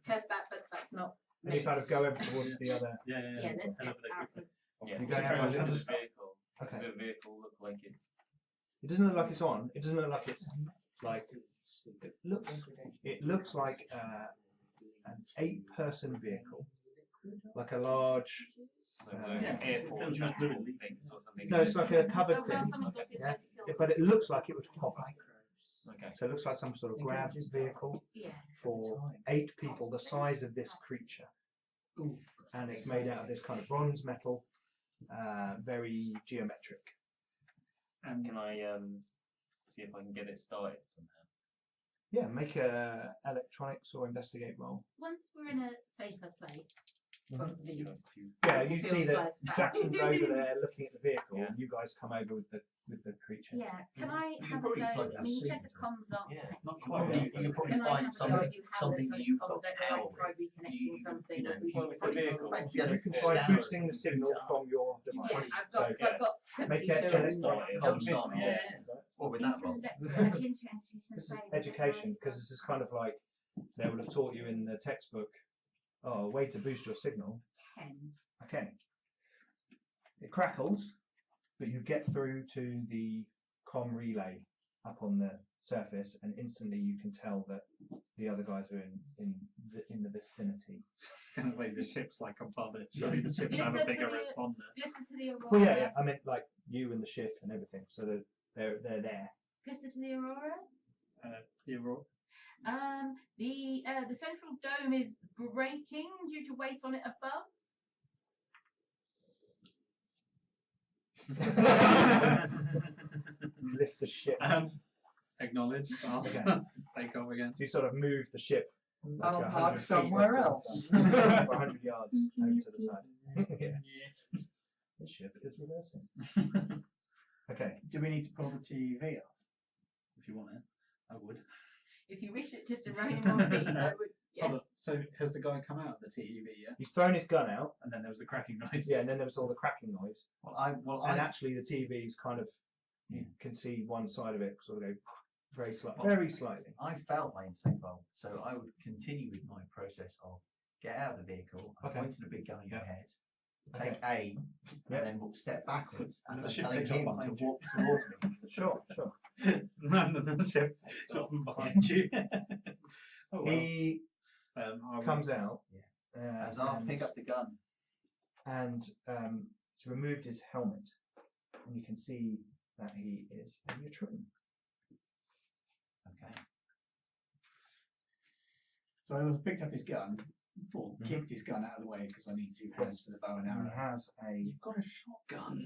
test that, but that's not. And you me. kind of go over towards the other. Yeah, yeah, Yeah, let's Head get over there out quickly. of. Yeah, You so go very out much with in this the vehicle. Does Okay. the vehicle look like it's It doesn't look like it's on. It doesn't look like it's like. It looks like an 8-person vehicle, like a large. like Yeah. airport Yeah. transport things or something? No, it's like a Oh, covered well, thing. someone got it Yeah. to kill But it looks like it would hover. Okay. So it looks like some sort of grab vehicle Yeah. for 8 people, the size of this creature. And it's made out of this kind of bronze metal, very geometric. And can I see if I can get it started somehow? Yeah, make a electronics or investigate roll. Once we're in a safer place, probably. Yeah, you Feels see that like that. Jackson's over there looking at the vehicle, Yeah. and you guys come over with the creature. Yeah. Can I can have a probably go? plug I that mean, you suit said the into it. comms aren't Yeah, connected. not You quite. probably, Yeah. you probably Can I find have a go and do how something those you've comms got don't power know, try with. reconnect or You something. know, or we you can- it's a vehicle. You can try boosting the signal from your device. Yeah, I've got. So, So I've got make computer it and- electronic. Jump in, yeah. What with that role? This is education, because this is kind of like they would have taught you in the textbook. Oh, a way to boost your signal. 10. Okay. It crackles, but you get through to the comm relay up on the surface, and instantly you can tell that the other guys are in the vicinity. Kind of like the ship's like above it. Surely the ship would have a Glissa bigger to the- responder. Glissa to the Aurora. Well, yeah, I meant like you and the ship and everything, so that they're there. Glissa to the Aurora. The Aurora. The central dome is breaking due to weight on it above. Lift the ship. Acknowledge. Okay. Take off again. So you sort of move the ship. Like I'll 100 park feet somewhere to the else. side. Or 100 yards over to the side. Yeah. This ship is reversing. Okay. Do we need to pull the TV off? If you want it, I would. If you wish it just to run in one piece, I would. Yes. Hold on. So has the guy come out of the TEV yet? He's thrown his gun out. And then there was the cracking noise. Yeah, and then there was all the cracking noise. Well, And actually, the TV is kind of, you can see one side of it sort of go very slightly. I failed my intake roll, so I would continue with my process of get out of the vehicle, I'm Okay. pointing a big gun at your Yeah. head, Okay. take aim, Yeah. and then step backwards And as the I'm ship telling takes off him to behind you. walk towards me. Sure. None of the ship takes off behind you. Oh, well. He I will- comes out. Yeah. Azar, pick up the gun. And he's removed his helmet, and you can see that he is a Yatrin. Okay. So I picked up his gun, kicked his gun out of the way because I need 2 hands for the bow and And arrow. he has a. You've got a shotgun.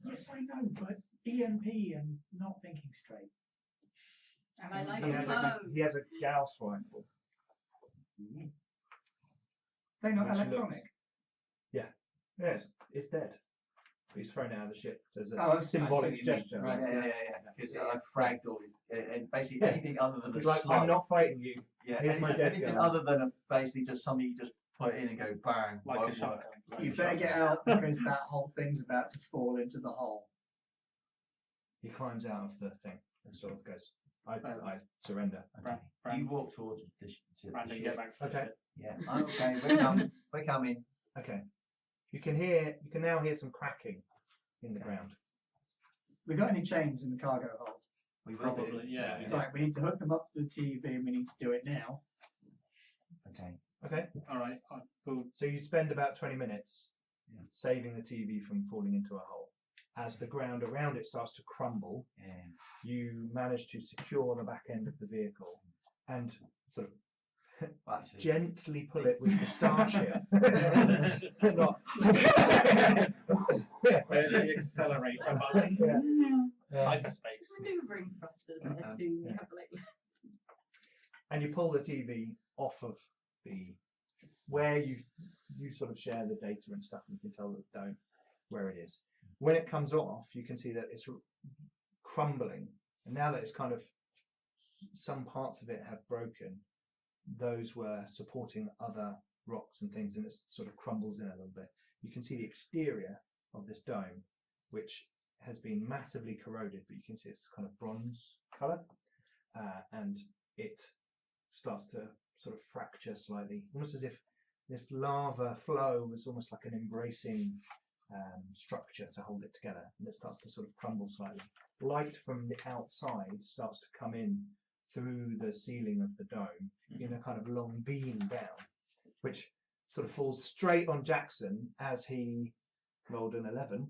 Yes, I know, but EMP and not thinking straight. And I like He the has bow. he has a Gauss rifle. They're not Which electronic. Yes, it's dead. But he's thrown it out of the ship. There's a Oh, I see symbolic what you mean. gesture. Right. Yeah. Because I've fragged all his, and basically Yeah. anything other than He's a like, slug. I'm not fighting you. Yeah, here's my dead anything gun. other than basically just something you just put in and go bang. Like won't a shotgun. work. You better get out because that whole thing's about to fall into the hole. He climbs out of the thing and sort of goes, I surrender. Okay. You walk towards the Brandon, ship. get back to the Okay. ship. Yeah, okay, we're coming. We're coming. Okay. You can now hear some cracking in the ground. We got any chains in the cargo hold? We will do. Probably, yeah. Right, we need to hook them up to the TV and we need to do it now. Okay. Okay. All right. Cool. So you spend about 20 minutes Yeah. saving the TV from falling into a hole. As the ground around it starts to crumble, Yeah. you manage to secure the back end of the vehicle and sort of Well, actually, gently pull it with the starship. Not. Where's the accelerator button? Hyperspace. Maneuvering thrusters, I assume you have like. And you pull the TV off of the where you sort of share the data and stuff, and you can tell that don't where it is. When it comes off, you can see that it's crumbling, and now that it's kind of some parts of it have broken, those were supporting other rocks and things, and it sort of crumbles in a little bit. You can see the exterior of this dome, which has been massively corroded, but you can see it's kind of bronze color, and it starts to sort of fracture slightly, almost as if this lava flow was almost like an embracing structure to hold it together, and it starts to sort of crumble slightly. Light from the outside starts to come in through the ceiling of the dome in a kind of long beam down, which sort of falls straight on Jackson as he rolled an 11,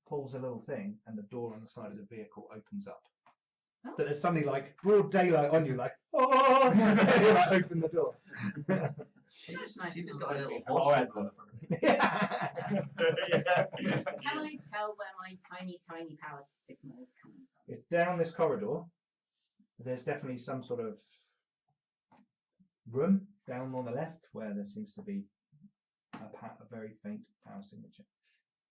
pulls a little thing, and the door on the side of the vehicle opens up. Oh. But there's something like broad daylight on you, like, oh, you like open the door. That's nice. She's got a little horse emblem. Yeah. Can I tell where my tiny power signal is coming from? It's down this corridor. There's definitely some sort of room down on the left where there seems to be a very faint power signature.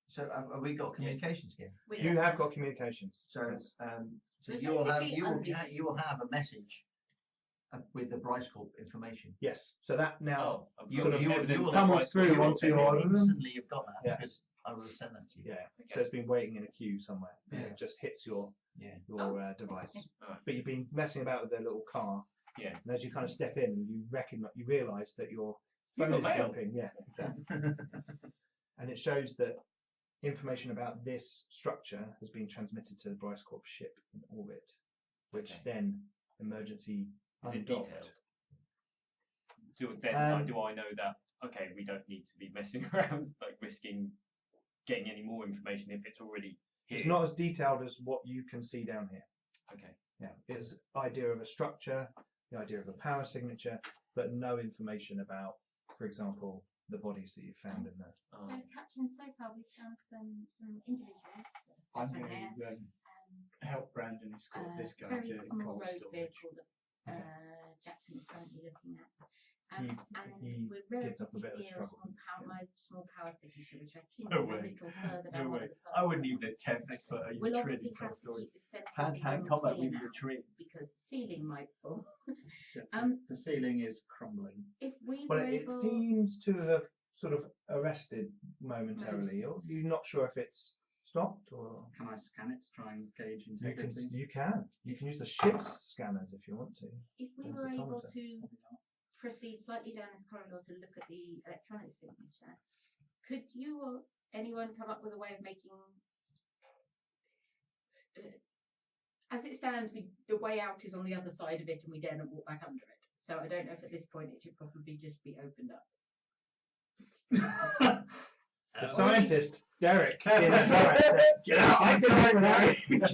So have we got communications again? You have got communications. So yes. so But you will have basically you will have a message with the Bryce Corp information. Yes. So that now You sort of will comes through you will onto your instantly have got that Yeah. because I will send that to you. Yeah. So it's been waiting in a queue somewhere. And Yeah. it just hits your Yeah. device. Alright. But you've been messing about with their little car. Yeah. And as you kind of step in, you realise that your You've phone got is mail. beeping. Yeah, exactly. And it shows that information about this structure has been transmitted to the Bryce Corp ship in orbit, which Okay. then emergency Is it undocked. detailed? Do I know that? Okay, we don't need to be messing around, like risking getting any more information if it's already here. It's not as detailed as what you can see down here. Okay. Yeah, it's idea of a structure, the idea of a power signature, but no information about, for example, the bodies that you found in there. Oh. So, Captain, so far we've found some individuals. I'm that going are there. to help Brandon escort this guy very to small cold road storage. vehicle that Jackson is currently looking at. And he we're gives up a bit of a relatively near a struggle. small power signature, which I think No is a way. little further No down one way. of the sides. I wouldn't even attempt to put a We'll tree obviously in have cold to storage. keep the centre of the Hand-to-hand room combat clear with the now tree. because the ceiling might fall. The, the ceiling is crumbling. If we Well, were it able, seems to have sort of arrested momentarily. You're not sure if it's stopped or Can I scan it to try and gauge you can. integrity? You can use the ship's scanners if you want to. if we There's were a able thermometer. to Probably not. proceed slightly down this corridor to look at the electronic signature, could you or anyone come up with a way of making, as it stands, the way out is on the other side of it and we dare not walk back under it. So I don't know if at this point it should probably just be opened up. The scientist, Derek, in the turret says, "Get out! I can help with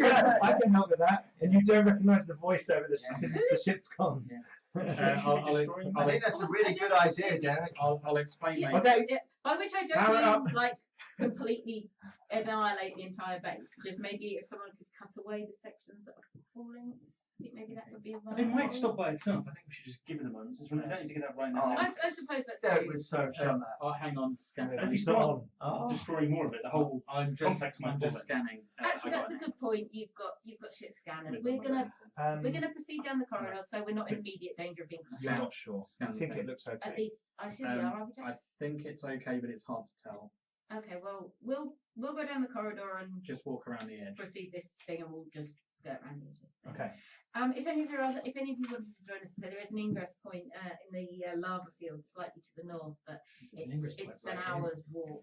that. I can help with that." And you don't recognise the voice over the this is the ship's comms. I think that's a really good idea, Derek. I'll explain Yeah. later. Okay. Yeah, by which I Power don't up. mean like completely annihilate the entire base. Just maybe if someone could cut away the sections that are falling, I think maybe that would be a It might viable- stop by itself. I think we should just give it a moment. Since we don't need to get that right now. I suppose that's Derek true. was so shocked that. Oh, hang on, scan it. If He's you not start on. Oh. destroying more of it, the whole I'm just, complex might I'm fall just in. scanning. Actually, I that's got a an good point. You've got ship scanners. With We're my gonna lenses. proceed down the corridor, so we're not in immediate danger of being You're struck. not sure. I Scan think thing. it looks okay. At least I assume we are. Are we I just? think it's okay, but it's hard to tell. Okay. Well, we'll go down the corridor and Just walk around the edge. proceed this thing, and we'll just skirt around the edges. Okay. If any of you wanted to join us, there is an ingress point in the lava field, slightly to the north, but it's an hour's walk.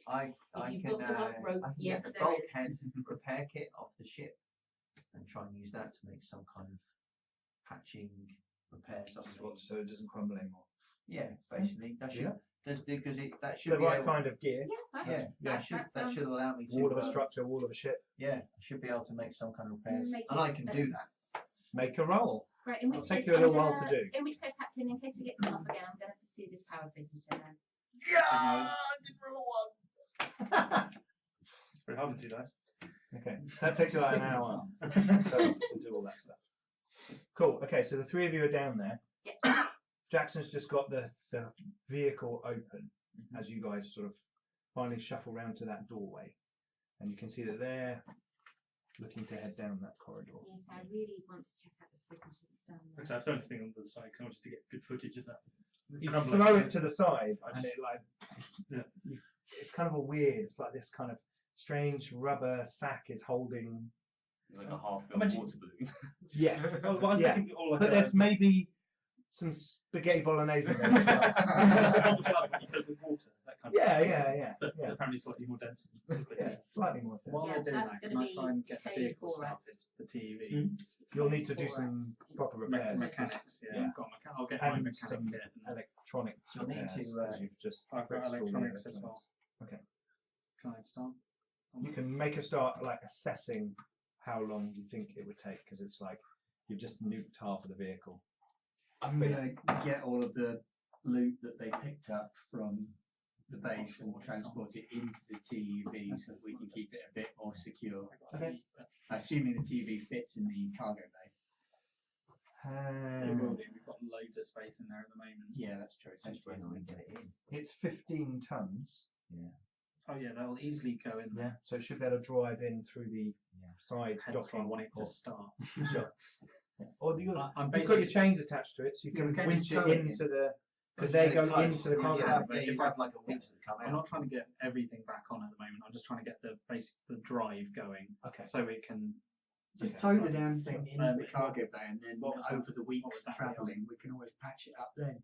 I you've can, got enough rope, I can yes, get the there is. bulkhead repair kit off the ship and try and use that to make some kind of patching repairs on the. So it doesn't crumble anymore. Yeah, basically that should Yeah. because that The should be right able, kind of gear. Yeah, yeah, that sounds- should allow me to Wall of a structure, wall of a ship. yeah, I should be able to make some kind of repairs, Make and it I can do that. Make a roll. Right, in which It'll take case, you a little I'm while to gonna- do. In which case, Captain, in case we get cut off again, I'm going to pursue this power signature now. Yeah, I did roll a 1. It's very hard to do that. Okay. So that takes you like an hour to do all that stuff. Cool. Okay, so the three of you are down there. Yeah. Jackson's just got the vehicle open as you guys sort of finally shuffle round to that doorway. And you can see that they're looking to head down that corridor. Yes, I really want to check out the signature that's down there. So I've thrown the thing on the side because I wanted to get good footage of that. You Crumbling. throw it to the side I and just- it like Yeah. it's kind of a weird, it's like this kind of strange rubber sack is holding It's like a half-filled Imagine- water balloon. yes. Well, I was Yeah. thinking all like But a- there's maybe some spaghetti bolognese in there as well. Bubble club when you fill it with water, that kind of Yeah. But apparently slightly more dense. Yeah, slightly more. While Yeah, they're doing that's that, gonna can I try and get the be vehicle K4X. started, the TEV? Mm. You'll need to do Four some X. proper repairs. Mechanics, yeah. Yeah. I've got I'll get my And mechanic some kit. And electronics You'll need repairs, to, as you've just I've got fixed all the electronics as electronics. well. Okay. Can I start? You can make a start like assessing how long you think it would take because it's like you've just nuked half of the vehicle. I'm gonna get all of the loot that they picked up from the base and transport it into the TEV so that we can keep it a bit more secure. Okay. Assuming the TV fits in the cargo bay. It will do. We've got loads of space in there at the moment. Yeah, that's true. Just when we get it in. It's 15 tons. Oh yeah, they'll easily go in there. So it should be able to drive in through the side Hence why I docking. want it to or- start. Sure. Or you've I'm got basically your chains attached to it, so you Yeah, we can can winch just it tow it into the because they go Close. into the You'd corridor. have, yeah, you'd have like a week to come I'm out. not trying to get everything back on at the moment. I'm just trying to get the drive going, Okay. so it can. Just Okay. tow the damn thing into the cargo bay, and then what was over that- the what weeks was that travelling, we can always patch it up then.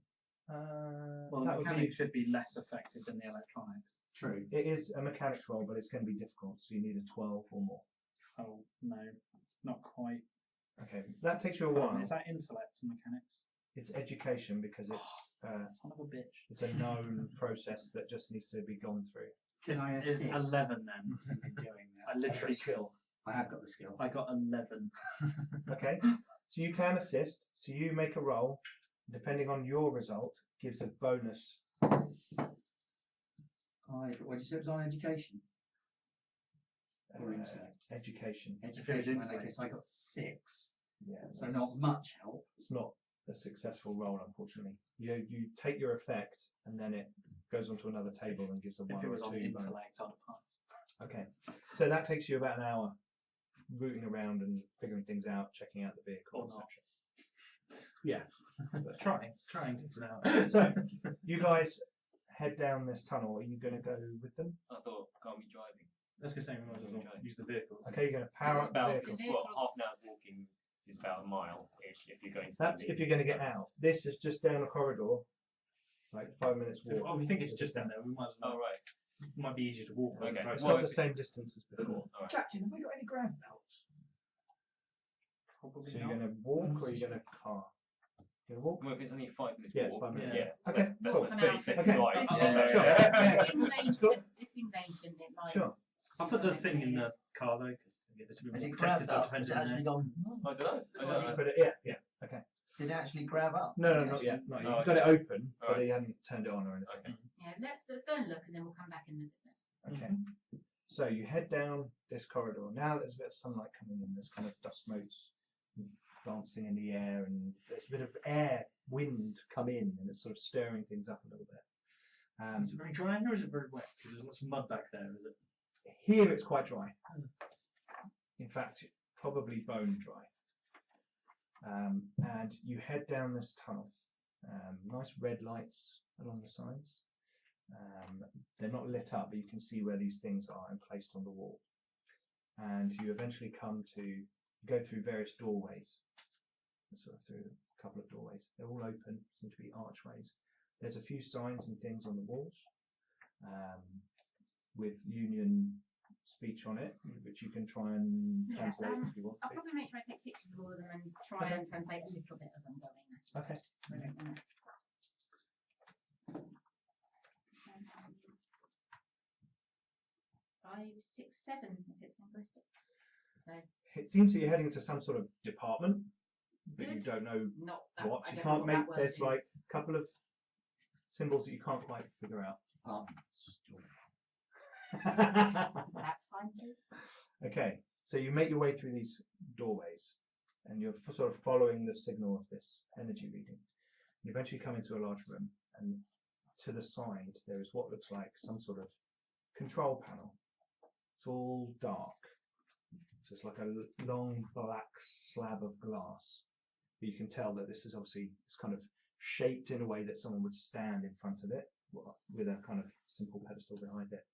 Well, that the would be, mechanics should be less effective than the electronics. True. it is a mechanics roll, but it's going to be difficult. So you need a 12 or more. Oh no, not quite. Okay, that takes you a while. Is that intellect and mechanics? It's education because Son of a bitch. it's a known process that just needs to be gone through. Can I Is assist 11 then? in doing I that? literally skill. I have got the skill. I got 11. Okay, so you can assist. So you make a roll. Depending on your result, gives a bonus. What did you say it was on education? Or intellect? Education. Education, I intellect. guess I got 6. Yeah, So that's- not much help. It's not a successful roll, unfortunately. You take your effect, and then it goes onto another table and gives a If 1 it or was a on 2 bonus. intellect, I'd have passed. Okay, so that takes you about an hour, rooting around and figuring things out, checking out the vehicle, Or etc. not. Yeah. Trying things out. So you guys head down this tunnel. Are you going to go with them? I thought, can't be driving. Let's go say we might as well use the vehicle. Okay, you're going to power It's up the about, vehicle. well, half an hour's walking is about a mile ish if you're going to That's if you're going to get out. This is just down a corridor, like 5 minutes walk. Oh, we think it's just down there. We might as well. Oh, right. Might be easier to walk. rather than Okay. drive. It's Well, not the if- same distance as before. Captain, have we got any ground belts? Probably So you're not. going to walk or you're going to car? You're going to walk? Well, if it's only 5 minutes Yeah, it's walk, 5 minutes. yeah. Okay, That's cool. a 30-second Okay. drive. This Yeah, is- sure. this thing's Let's go. ancient. This thing's ancient. It might. Sure. I'll put the thing in the car though, because it's a bit Has more it protected. grabbed up? Depends Has it on actually there. gone? I don't know. I don't know. But yeah. Okay. Did it actually grab up? No, Did it not actually- yet. Not yet. Oh, You've got it open, but Alright. you haven't turned it on or anything. Okay. Yeah, let's go and look, and then we'll come back and look at this. Okay. So you head down this corridor. Now there's a bit of sunlight coming in. There's kind of dust motes dancing in the air, and there's a bit of wind come in, and it's sort of stirring things up a little bit. Is it very dry or is it very wet? Because there's lots of mud back there, is it? Here it's quite dry. In fact, probably bone dry. And you head down this tunnel. Nice red lights along the sides. They're not lit up, but you can see where these things are and placed on the wall. And you eventually go through various doorways. Sort of through a couple of doorways. They're all open, seem to be archways. There's a few signs and things on the walls with Union speech on it, which you can try and Yeah, translate if you want I'll to. probably make sure I take pictures of all of them and try Okay. and translate a little bit as I'm going. Okay. I don't know. 5, 6, 7 if it's linguistics. So It seems that you're heading to some sort of department, but you Good. don't know not that. what. I You don't know can't what make. that word There's is. like a couple of symbols that you can't quite figure out. That's fine too. Okay, so you make your way through these doorways, and you're sort of following the signal of this energy reading. You eventually come into a large room, and to the side there is what looks like some sort of control panel. It's all dark, so it's like a long black slab of glass. But you can tell that this is obviously it's kind of shaped in a way that someone would stand in front of it with a kind of simple pedestal behind it.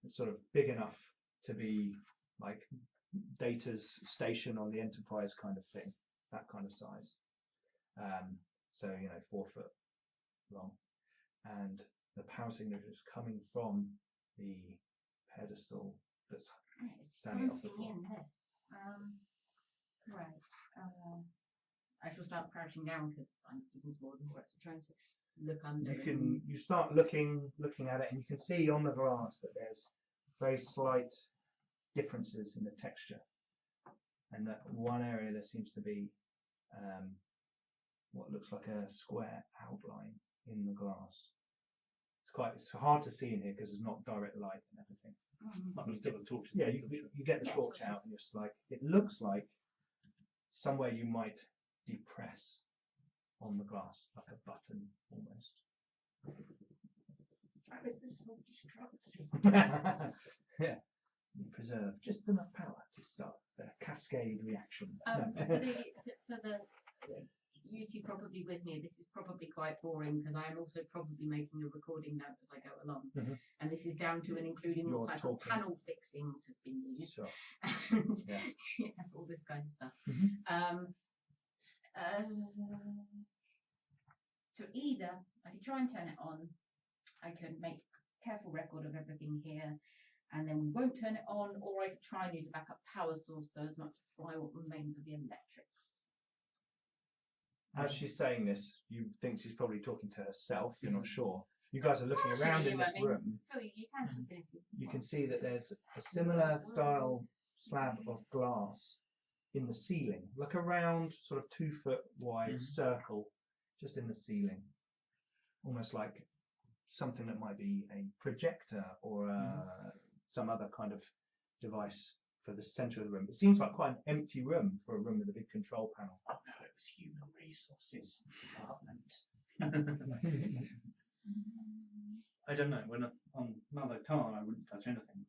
It's sort of big enough to be like Data's station on the Enterprise kind of thing, that kind of size. So 4 foot long, and the power signature is coming from the pedestal that's There's standing off the something floor. in this. Right. I shall start crouching down because I'm even smaller than Rex, trying to look under. You start looking at it, and you can see on the glass that there's very slight differences in the texture, and that one area there seems to be what looks like a square outline in the glass. It's hard to see in here because there's not direct light and everything. Might be still the torches. Yeah, you get the Yeah, torch torches. out, and it's like it looks like somewhere you might depress on the glass, like a button almost. How is this self-destruct? Yeah, you preserve just enough power to start the cascade reaction. For the you two probably with me. This is probably quite boring because I am also probably making a recording note as I go along. Mhm. And this is down to and including You're what type talking. of panel fixings have been used. Sure. And Yeah. yeah, all this kind of stuff. Mhm. So either I could try and turn it on, I could make careful record of everything here, and then we won't turn it on, or I could try and use a backup power source so as not to fry what remains of the electrics. As she's saying this, you think she's probably talking to herself. You're not sure. You guys are looking around in this room. Phil, you can jump in if you You can want. see that there's a similar style slab of glass in the ceiling, like a round, sort of 2 foot wide circle, just in the ceiling, almost like something that might be a projector or some other kind of device for the center of the room. It seems like quite an empty room for a room with a big control panel. Oh no, it was human resources department. I don't know. When on Malak Tar, I wouldn't touch anything.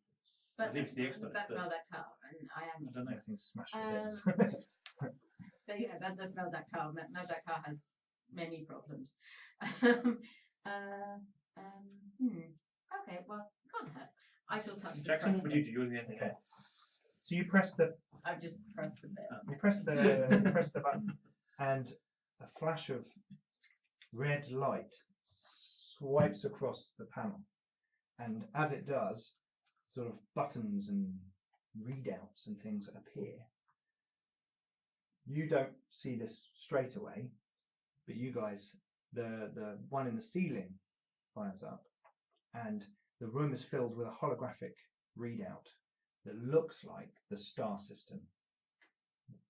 But I leave it to the experts. that's but Malak Tar, and I am. I don't know. Everything's smashed to bits. But yeah, that's Malak Tar. Malak Tar has many problems. Okay, well, can't hurt. I shall touch the Jackson, what press would you do? You're the end. Okay. So you press the I've just pressed the bit. you press the button, and a flash of red light swipes across the panel, and as it does, sort of buttons and readouts and things appear. You don't see this straight away, but you guys, the one in the ceiling fires up, and the room is filled with a holographic readout that looks like the star system.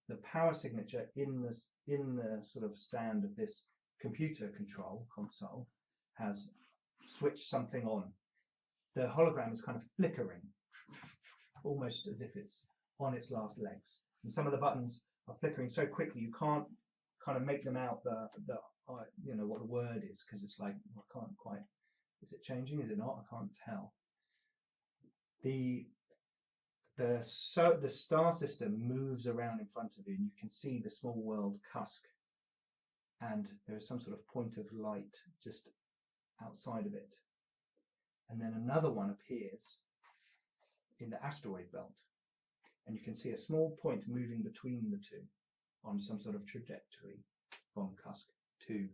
The power signature in the sort of stand of this computer control console has switched something on. The hologram is kind of flickering, almost as if it's on its last legs. And some of the buttons are flickering so quickly you can't kind of make them out the you know what the word is, because it's like I can't quite. Is it changing? Is it not? I can't tell. The star system moves around in front of you, and you can see the small world Cusk, and there is some sort of point of light just outside of it. And then another one appears in the asteroid belt, and you can see a small point moving between the two on some sort of trajectory from Cusk to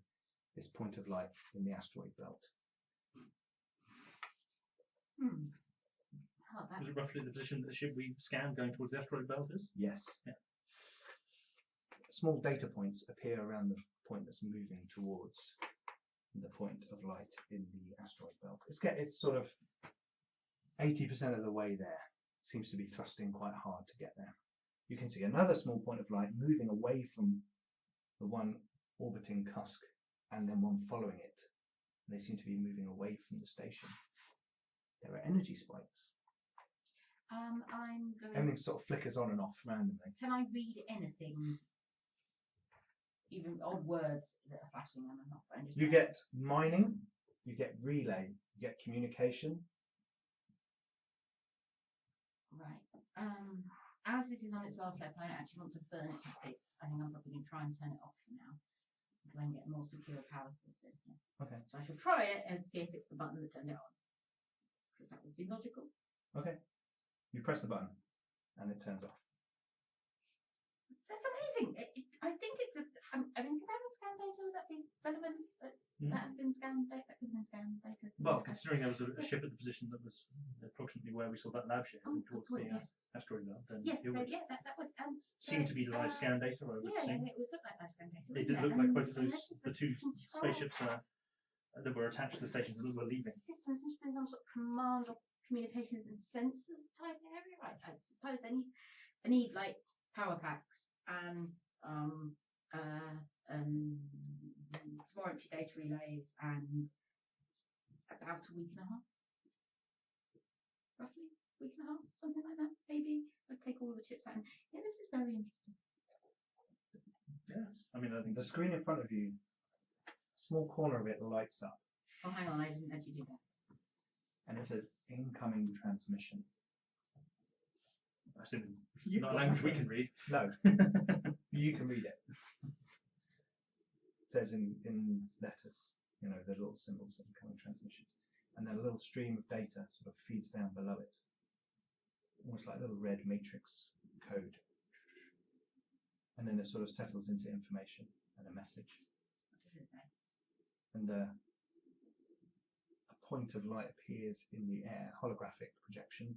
this point of light in the asteroid belt. Oh, Was it roughly the position that the ship we scanned going towards the asteroid belt is? Yes. Yeah. Small data points appear around the point that's moving towards the point of light in the asteroid belt. It's sort of 80% of the way there. Seems to be thrusting quite hard to get there. You can see another small point of light moving away from the one orbiting Cusk, and then one following it. They seem to be moving away from the station. There are energy spikes. I'm going. Everything sort of flickers on and off randomly. Can I read anything? Even odd words that are flashing on and off. You get mining, you get relay, you get communication. Right. As this is on its last lap, I don't actually want to burn it to bits. I think I'm probably going to try and turn it off for now. Try and get a more secure power source in here. Okay. So I shall try it and see if it's the button that turned it on. Because that would seem logical. Okay. You press the button and it turns off. That's amazing. I think it's I mean, could that have scan data? Would that be relevant? That have been scanned data? That could have been scanned data. Well, considering there was a ship at the position that was approximately where we saw that lab ship towards the asteroid belt, then yes, it so would that would seem to be live scan data, I would yeah, assume. it would look like live scan data. It did look like both of those, the two spaceships that were attached to the station were leaving. Systems must be some sort of command or communications and sensors type area, right? I suppose I need like power packs and some more empty data relays and about a week and a half, roughly a week and a half, something like that. Maybe I'd take all the chips out. And yeah, this is very interesting. Yeah, I mean, I think The screen in front of you, a small corner of it lights up, Oh, hang on, I didn't actually do that. and it says incoming transmission. I assume not a language we can read. No, you can read it. says in letters, you know, the little symbols of incoming transmission, and then a little stream of data sort of feeds down below it, almost like a little red matrix code, and then it sort of settles into information and a message. What does it say? And a point of light appears in the air, holographic projection,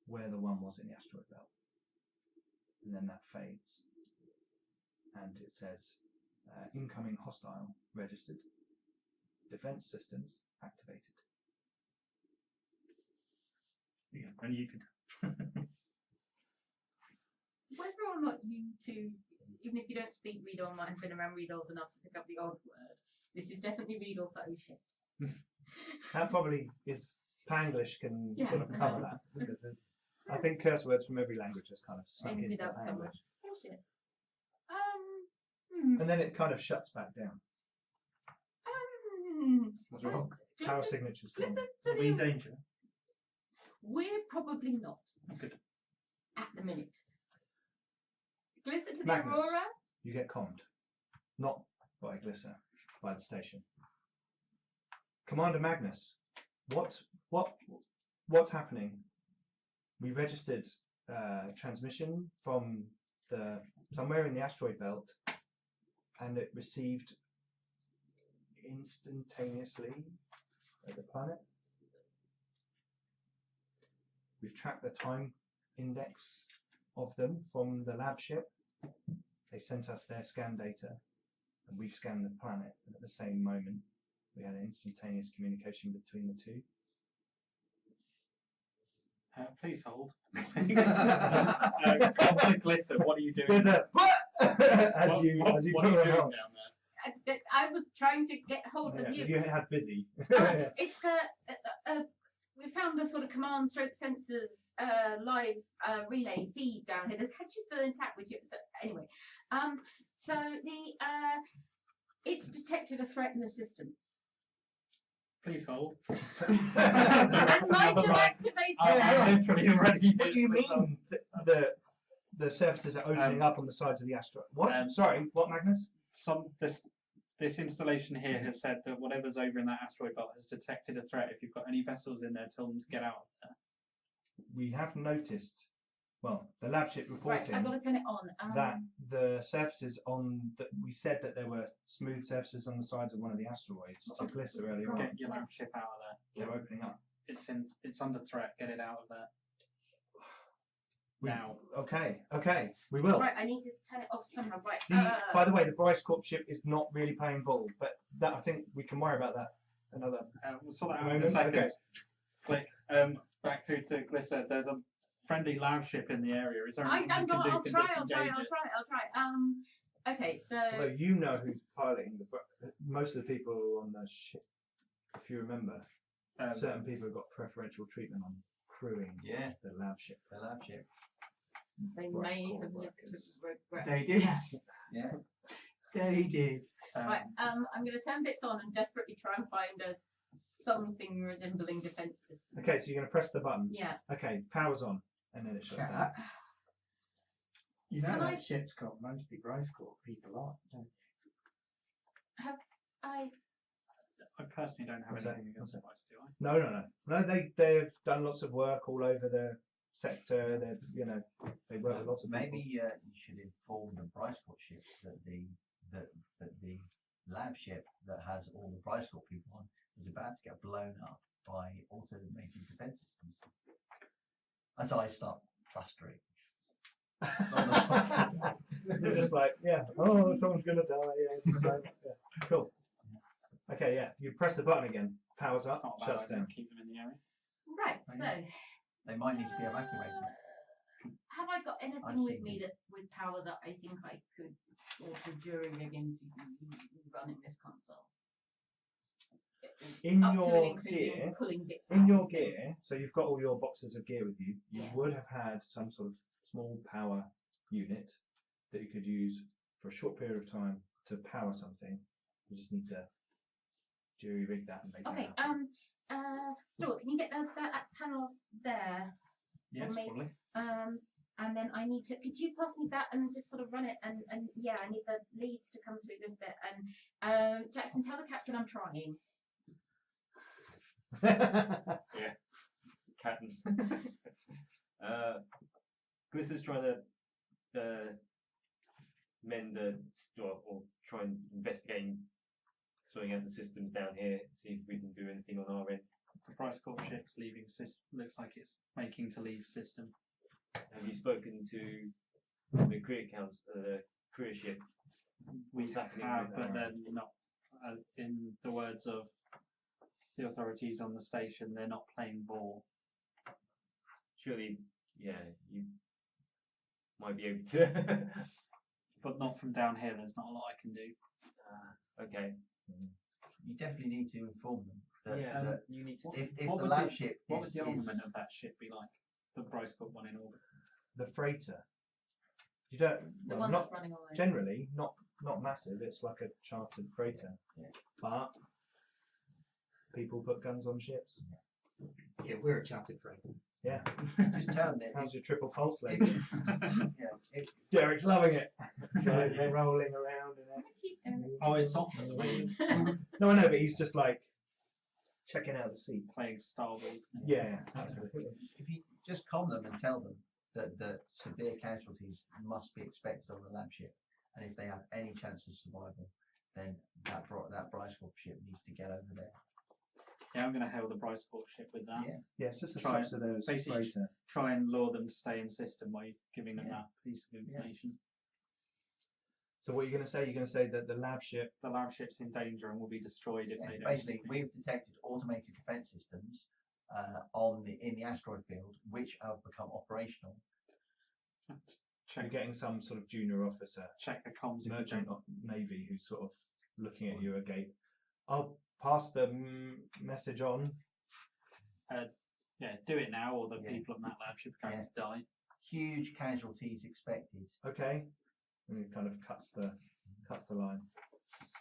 where the one was in the asteroid belt. And then that fades. And it says, incoming hostile registered, defense systems activated. Yeah, and you could. Whether or not you two, even if you don't speak Readall, might have been around Readalls enough to pick up the odd word. This is definitely Readall for oh shit. That probably is, Panglish can Yeah. sort of cover that. Because I think curse words from every language just kind of snuck Ended into up somewhere. Panglish. Oh shit. And then it kind of shuts back down. What's well, wrong? Power Glissa, signature's gone. Glissa Are to we in the, danger? we're probably not Good. at the minute. Glissa to the Magnus. Aurora. You get commed. Not by Glissa, by the station. Commander Magnus, what's happening? We registered transmission from somewhere in the asteroid belt, and it received instantaneously at the planet. We've tracked the time index of them from the lab ship. They sent us their scan data, and we've scanned the planet. And at the same moment, we had an instantaneous communication between the two. Please hold. Garblag Glissa, what are you doing? There's a as you what put are you it doing on. down there? I was trying to get hold Yeah, of you. you had busy. It's we found a sort of command stroke sensors live relay feed down here. This hatch is still intact with you. Anyway, so it's detected a threat in the system. Please hold. And might have activated I'm literally already. What do you mean the surfaces are opening up on the sides of the asteroid? What? Sorry, what, Magnus? This installation here has said that whatever's over in that asteroid belt has detected a threat. If you've got any vessels in there, tell them to get out of there. We have noticed, well, the lab ship Right, reporting I've got to turn it on. that the surfaces we said that there were smooth surfaces on the sides of one of the asteroids to Glissa earlier on. Get your lab Yes. ship out of there. They're opening up. It's under threat. Get it out of there. We- Now. Okay, we will. Right, I need to turn it off somehow. Right. By the way, the Bryce Corp ship is not really playing ball, but that I think we can worry about that another We'll sort that out in a moment. second. Okay. Click. Back through to Glissa. There's a friendly lab ship in the area. Is there anything I'm you can not. do I'll to try. disengage it? I'll try. Okay, so Although you know who's piloting most of the people on the ship, if you remember, certain people have got preferential treatment on crewing Yeah. the lab ship. The lab ship. they Bryce may Corp have lived to workers. regret. They did. Yeah. They did. Right, I'm going to turn bits on and desperately try and find something resembling defense system. Okay, so you're going to press the button. Yeah. Okay, power's on, and then it shuts down. You know Can that I- ship's got mostly Bryce Corp people on, don't you? I personally don't have What's that? anything against What's Bryce, do I? No. They've done lots of work all over the sector. They work with lots of Maybe people. you should inform the Bryce Corp ship that the lab ship that has all the Bryce Corp people on is about to get blown up by automated defense systems. As I start clustering. They're just like, yeah, oh, someone's gonna die. Yeah, it's fine. Yeah. Cool. Okay, yeah, you press the button again. Power's It's up, not a bad shuts idea. down. Keep them in the area. Right, Hang so They might need to be evacuated. have I got anything I've with seen me them. that with power that I think I could sort of jury rig into running this console? In Up to and your including gear, pulling bits in out your and things. gear, so you've got all your boxes of gear with you. You Yeah. would have had some sort of small power unit that you could use for a short period of time to power something. You just need to jury rig that and make Okay, it happen. Stuart, can you get that panel off there? Yes, me. probably. And then I need to, could you pass me that and just sort of run it? And yeah, I need the leads to come through this bit. And Jackson, tell the captain I'm trying. Yeah, captain. Glissa's trying to mend or try and investigate, sorting out the systems down here, see if we can do anything on our end. The Bryce Corp ship's leaving. Looks like it's making to leave system. Have you spoken to the Crear ship? We What's happening have, with but that? they're not. In the words of the authorities on the station, they're not playing ball. Surely, yeah, you might be able to. But not from down here. There's not a lot I can do. Okay. You definitely need to inform them that, Yeah, that you need to. if what the would lab the- ship What is, would the armament of that ship be like? The Bryce Corp one in orbit. The freighter. You don't. The Well, one not that's running away. generally not massive. It's like a chartered freighter. Yeah. But people put guns on ships. Yeah, we're a chartered freighter. Yeah. just tell them that How's your triple pulse if, lady? if Derek's loving it. They're rolling around in it. Keep doing it. Oh, it's off at the moment. No, I know, but he's just like checking out the seat. Playing Star Wars. Yeah, absolutely. if you just calm them and tell them that severe casualties must be expected on the lab ship, and if they have any chance of survival, then that Bryce Corp ship needs to get over there. Yeah, I'm going to hail the Bryce Corp ship with that. Yeah. Yeah, it's just a Try- subsidized basically- freighter. Try and lure them to stay in system by giving them Yeah. that piece of information. So what are you going to say? You're going to say that the lab ship. The lab ship's in danger and will be destroyed if Yeah, they don't. basically, we've detected automated defense systems in the asteroid field, which have become operational. You're check, getting some sort of junior officer, check the comms if you merchant don't. navy, who's sort of looking at you agape. I'll pass the message on. Yeah, do it now, or the Yeah. people on that lab ship are going to die. Huge casualties expected. Okay, and it kind of cuts the line.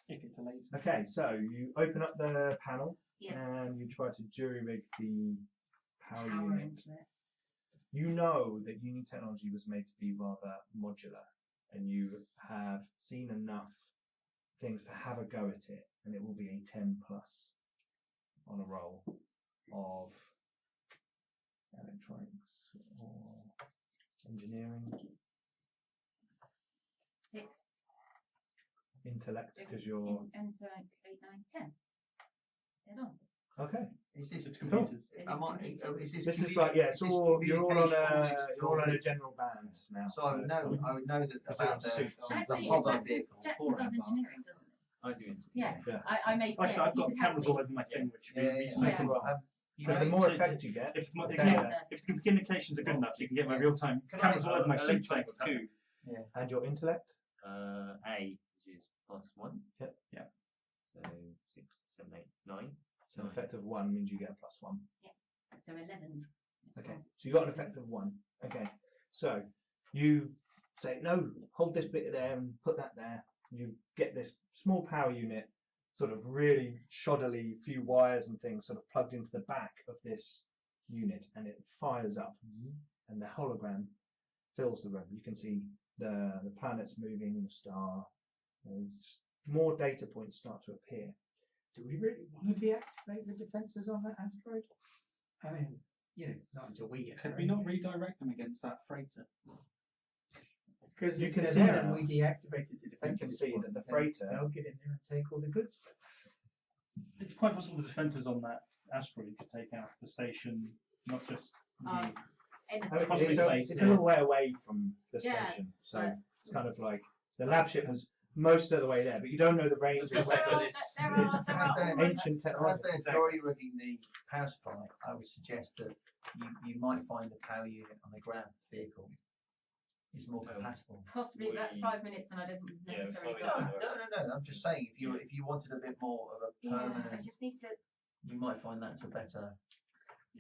If it delays. Okay, so you open up the panel Yeah. and you try to jury rig the power Power unit. into it. You know that Uni technology was made to be rather modular, and you have seen enough things to have a go at it, and it will be a 10 plus on a roll of electronics or engineering, 6. intellect, because you're Enter 8, 9, 10. Dead on. okay. Is this It's Cool. computers. Am I, is this? This is like, yeah, it's is this all you're all on communication a this you're all on a all- general band now. So I would know that It's about on suits. the Actually, hover Jackson, vehicle. Jackson does engineering, doesn't it? I do. Yeah. Yeah. I made. Like I said, yeah, I've you got could help cameras me. all over my thing, which Yeah, read yeah, to yeah. make a roll. You Because the know, more to- effect you get, If the the better. if the communications are good enough, you can get my real time cameras all over my sheet saying what's happening. And your intellect. A, which is +1. Yep. Yeah. So 6, 7, 8, 9. So an effect of 1 means you get a +1. So 11. Okay, so you got an effect of 1. Okay, so you say, no, hold this bit there and put that there. You get this small power unit, sort of really shoddily, few wires and things sort of plugged into the back of this unit, and it fires up, and the hologram fills the room. You can see the planets moving, the star. There's more data points start to appear. Do we really want to deactivate the defences on that asteroid? I mean, you know, not until we get Could there. we not redirect them against that freighter? Because You if can they're see there now. and we deactivated the defences. can see that the then freighter- They'll get in there and take all the goods. It's quite possible the defences on that asteroid could take out the station, not just the. I mean, Anything. Possibly it's place, it's yeah. a little way away from the Yeah, station, so right. it's kind of like the lab ship has most of the way there, but you don't know the range. Because of there it. are- It's there are ancient So as technology. they're Exactly. jury rigging the power supply, I would suggest that you might find the power unit on the ground vehicle is more compatible. Possibly that's 5 minutes, and I didn't necessarily sorry. got No, that. no, no, no. I'm just saying, if you wanted a bit more of a Yeah, I permanent, just need to. you might find that's a better.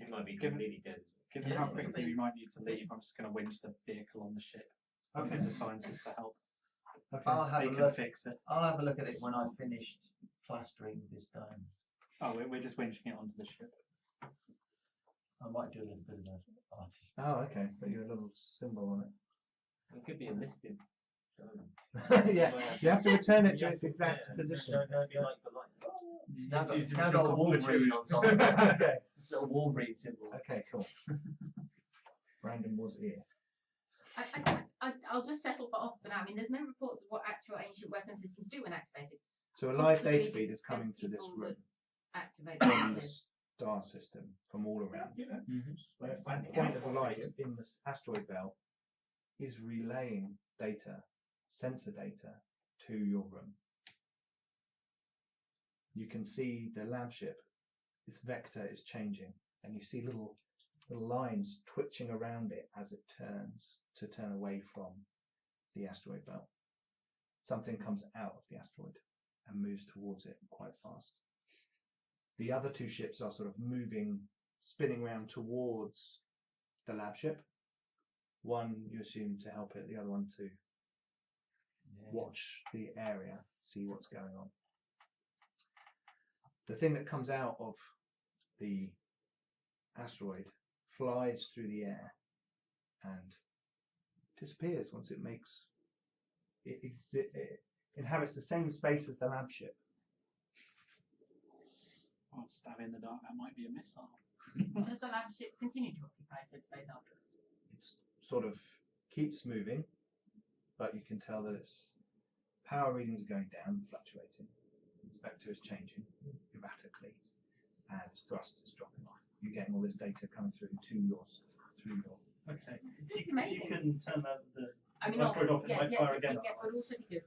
It might be Given- completely dead. Given Yeah, how it could quickly be. we might need to leave, I'm just going to winch the vehicle on the ship. Okay. Get the scientists to help. Okay. I'll have They a can look. fix it. I'll have a look at it when I've finished plastering this dome. Oh, we're just winching it onto the ship. I might do a little bit of an artist. Oh, okay. Put your little symbol on It could be enlisted. it. Yeah, you have to return it to its exact position. Like the light. It's now got, Use it's the now got a original Wolverine on top. Okay. It's a little Wolverine symbol. Okay, cool. Brandon was here. I'll just settle for off for now. I mean, there's no reports of what actual ancient weapon systems do when activated. So a live Possibly data feed is coming there's to this people room that activate from the this. star system from all around. You know, we're The finding point out of the what we light do. in this asteroid belt is relaying data, sensor data, to your room. You can see the lab ship, its vector is changing, and you see little lines twitching around it as it turns to turn away from the asteroid belt. Something comes out of the asteroid and moves towards it quite fast. The other two ships are sort of moving, spinning around towards the lab ship. One you assume to help it, the other one to watch the area, see what's going on. The thing that comes out of the asteroid flies through the air and disappears once it makes it inhabits the same space as the lab ship. I'll stab in the dark. That might be a missile. Does the lab ship continue to occupy said space afterwards? It sort of keeps moving, but you can tell that its power readings are going down, fluctuating. Its vector is changing erratically, and its thrust is dropping off. You're getting all this data coming through yours. Okay. This is You amazing. can turn the I mean, asteroid off. It yeah, might yeah, fire yeah, again. yeah, but also be good.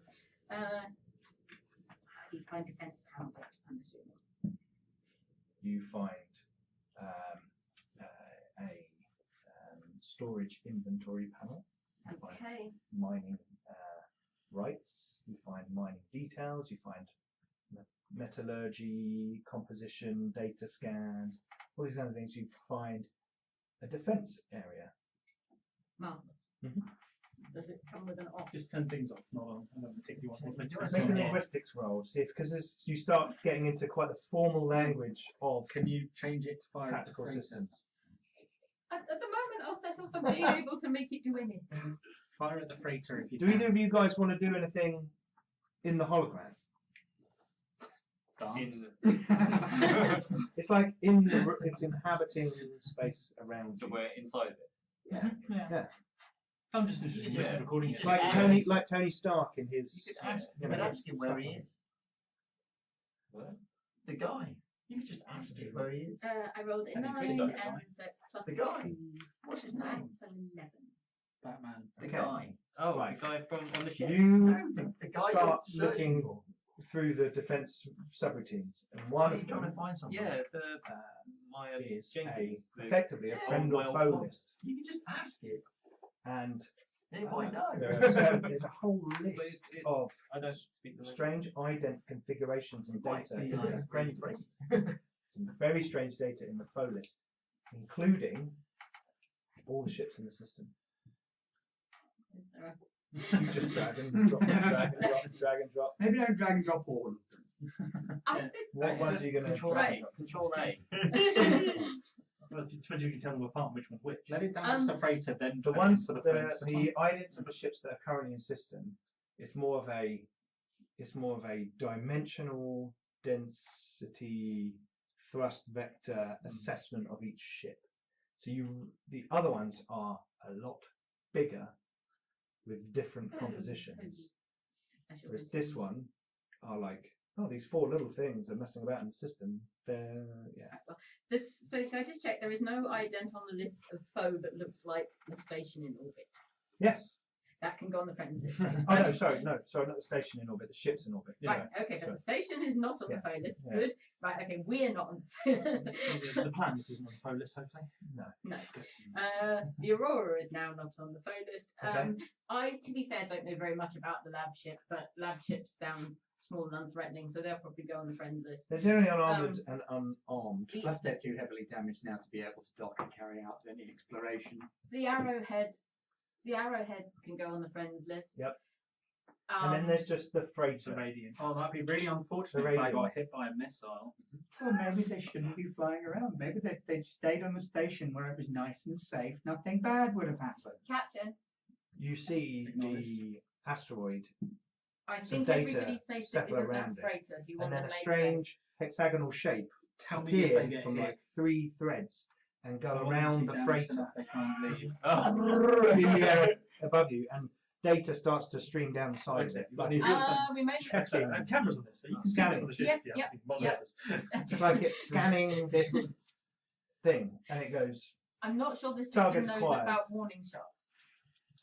You find defense power, I'm assuming. You find a storage inventory panel. You find Okay. mining rights. You find mining details. You find metallurgy, composition, data scans, all these kind of things. You find a defense area. Marvelous. Mhm. Does it come with an off? Just turn things off, not on. I don't particularly want to Make a linguistics roll, see if because you start getting into quite the formal language of Can you change it to fire at the tactical freighter? systems. At the moment, I'll settle for being able to make it do anything. Fire at the freighter if you Do can. either of you guys want to do anything in the hologram? Dance. It's like it's inhabiting space around So you. we're inside of it. Yeah. I'm just interested in Yeah. just recording it. Like Tony Stark in his. You could ask, you you could know, ask him where he stuff. is. What? The guy. You could just ask him where he is. I rolled a And you 9, could and have got the guy. so it's plus The guy. 2. What's his name? That's 11. Batman. The Okay. guy. Oh, Right. the guy from on the ship. You No, the guy start you're searching looking for. through the defense subroutines, and Why one are you of trying to them find someone? Yeah, uh, my is Jenkins. effectively a Yeah. friend or Old foe Wild list, You can just ask it. and They might know. there's a whole list of I don't speak the language. strange ident configurations and It might data be in like the friend list. Some very strange data in the foe list, including all the ships in the system. Is there a... You just drag and drop, drag and drop, drag and drop. Maybe don't drag and drop all of them. I did... What ones are you going to Control drag A. and drop? Control A. Well, it depends if you can tell them apart which one's which. Let it damage the freighter, then The turn ones, into the freighter. idents of the ships that are currently in system, it's more of a dimensional density thrust vector assessment of each ship. So the other ones are a lot bigger with different compositions. Whereas this one are like, oh, these 4 little things are messing about in the system. They're So can I just check? There is no ident on the list of foe that looks like the station in orbit. yes. That can go on the friends list. Oh no, sorry, not the station in orbit, the ship's in orbit. Right, okay, but the station is not on the foe list. Yeah. Good. Right, okay, we're not on the foe The planet isn't on the phone list, hopefully. No. The Aurora is now not on the foe list. Okay. I, to be fair, don't know very much about the lab ship, but lab ships sound small and unthreatening, so they'll probably go on the friend list. They're generally unarmed and unarmed. Plus, they're too heavily damaged now to be able to dock and carry out any exploration. The arrowhead can go on the friends list. Yep. and then there's just the It's a freighter. radiant. Oh, that'd be really unfortunate The if I radiant. got hit by a missile. Well, maybe they shouldn't be flying around. Maybe they'd stayed on the station where it was nice and safe. Nothing bad would have happened. Captain, You see the asteroid, I Some think data everybody's safe that settle isn't that around it, freighter. Do you and want then them a made strange hexagonal shape Tell me if they appear get from hit. like 3 threads and go I want them to around be the damaged freighter enough they can't leave. in the air above you, and data starts to stream down the side of it. Like Any it's, real-time safe? We made Check that. I have cameras on this, so you can see Scanning. this on the ship. Yep, if you yep, have any monitors. it's like it's scanning this thing, and it goes. I'm not sure the system Target's knows quiet. about warning shots.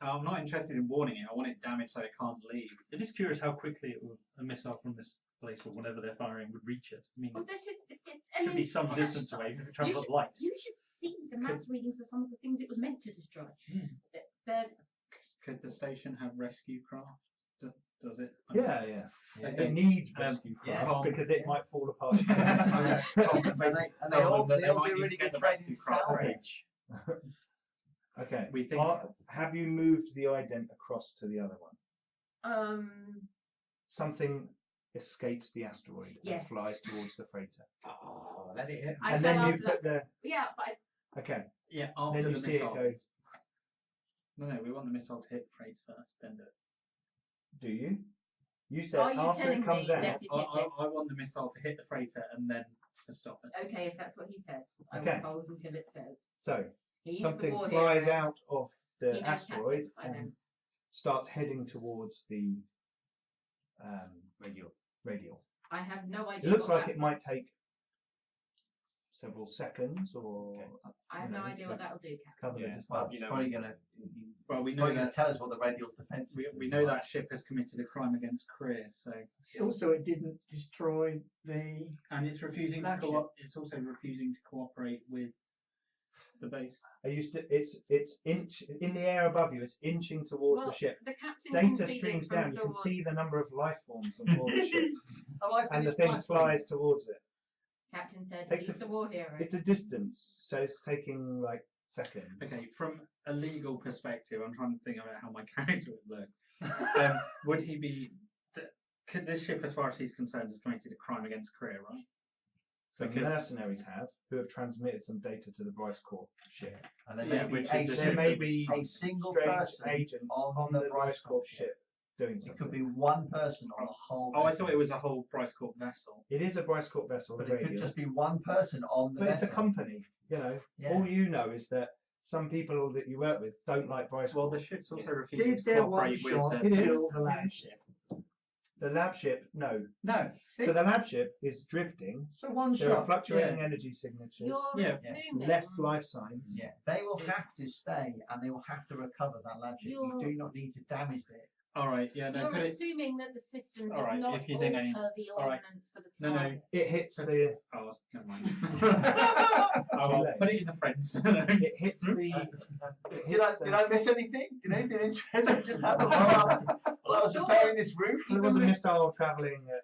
I'm not interested in warning it. I want it damaged so it can't leave. I'm just curious how quickly a missile from this place or whatever they're firing would reach it. I mean, Well, it this is it's should be some international. distance away if it travels You at light. You should see the mass readings of some of the things it was meant to destroy. They're Could the station have rescue craft? Does it? Yeah. Yeah. It needs Um, rescue yeah. craft because it might fall apart. And they all that do they might need really to good get the training rescue craft ready. salvage. Okay. We think- Have you moved the ident across to the other one? Something escapes the asteroid and Yes. flies towards the freighter. Oh, let it hit. I And said then you after put that. the Yeah, but okay. Yeah, after Then you the see missile. it go. No, we want the missile to hit the freight first, then do it. Do you? You said Are you after telling it comes me out. that I want the missile to hit the freighter and then to stop it. okay, if that's what he says, I Okay. will hold until it says. So He's the something war flies hero. out of He the knows asteroid tactics, I know. and starts heading towards the radial. I have no It idea. looks what like that, it might take several seconds or I have you no know, idea what that will do, Captain. cover the Yeah. distance. Well, You it's know- probably going to. Well, we It's know probably going that to tell us what the radial's defense we system know that ship has committed a crime against Crear, so Also, it didn't destroy the. and it's refusing to Flagship. it's also refusing to cooperate with the base. Are you it's inch in the air above you. It's inching towards Well, the ship. the captain can Data see streams this from down. You can see Stalwart's- the number of life forms on board the ship, Oh, I and the finished thing Flashpoint. flies towards it. Captain said Takes he's a- the war hero. It's a distance, so it's taking like seconds. Okay, from a legal perspective, I'm trying to think about how my character would look. Would he be? Could this ship, as far as he's concerned, has committed a crime against Crear, right? Some Because- mercenaries who have transmitted some data to the Bryce Corp ship. And there Yeah, may be which a is the There single, may be a single strange person. agents on on the the Bryce Bryce Corp Corp ship doing It something. could be one person on the whole. Oh, I vessel. thought it was a whole Bryce Corp vessel. It is a Bryce Corp vessel, But the it could Radial. just be one person on the But it's vessel. a company, you know. Yeah. All you know is that some people that you work with don't like Bryce Well, Corp. the ship's also refusing Did to their one cooperate with shot It is. kill the lab ship? The lab ship, no. No. See? So the lab ship is drifting. So one There are shot. fluctuating energy signatures, You're Yeah. assuming less life signs. Yeah, they will have to stay and they will have to recover that lab ship. You You're- do not need to damage it. All right, yeah, no, You're put it. assuming that the system All does right, not if you think I need- alter the all right. ordnance for the No, no. time. It hits the. Oh, never mind. Oh, well, late. put it in the friends. It hits the. Did I miss anything? Did anything interesting just happen while I was Sure. repairing this roof? There was a missile travelling at.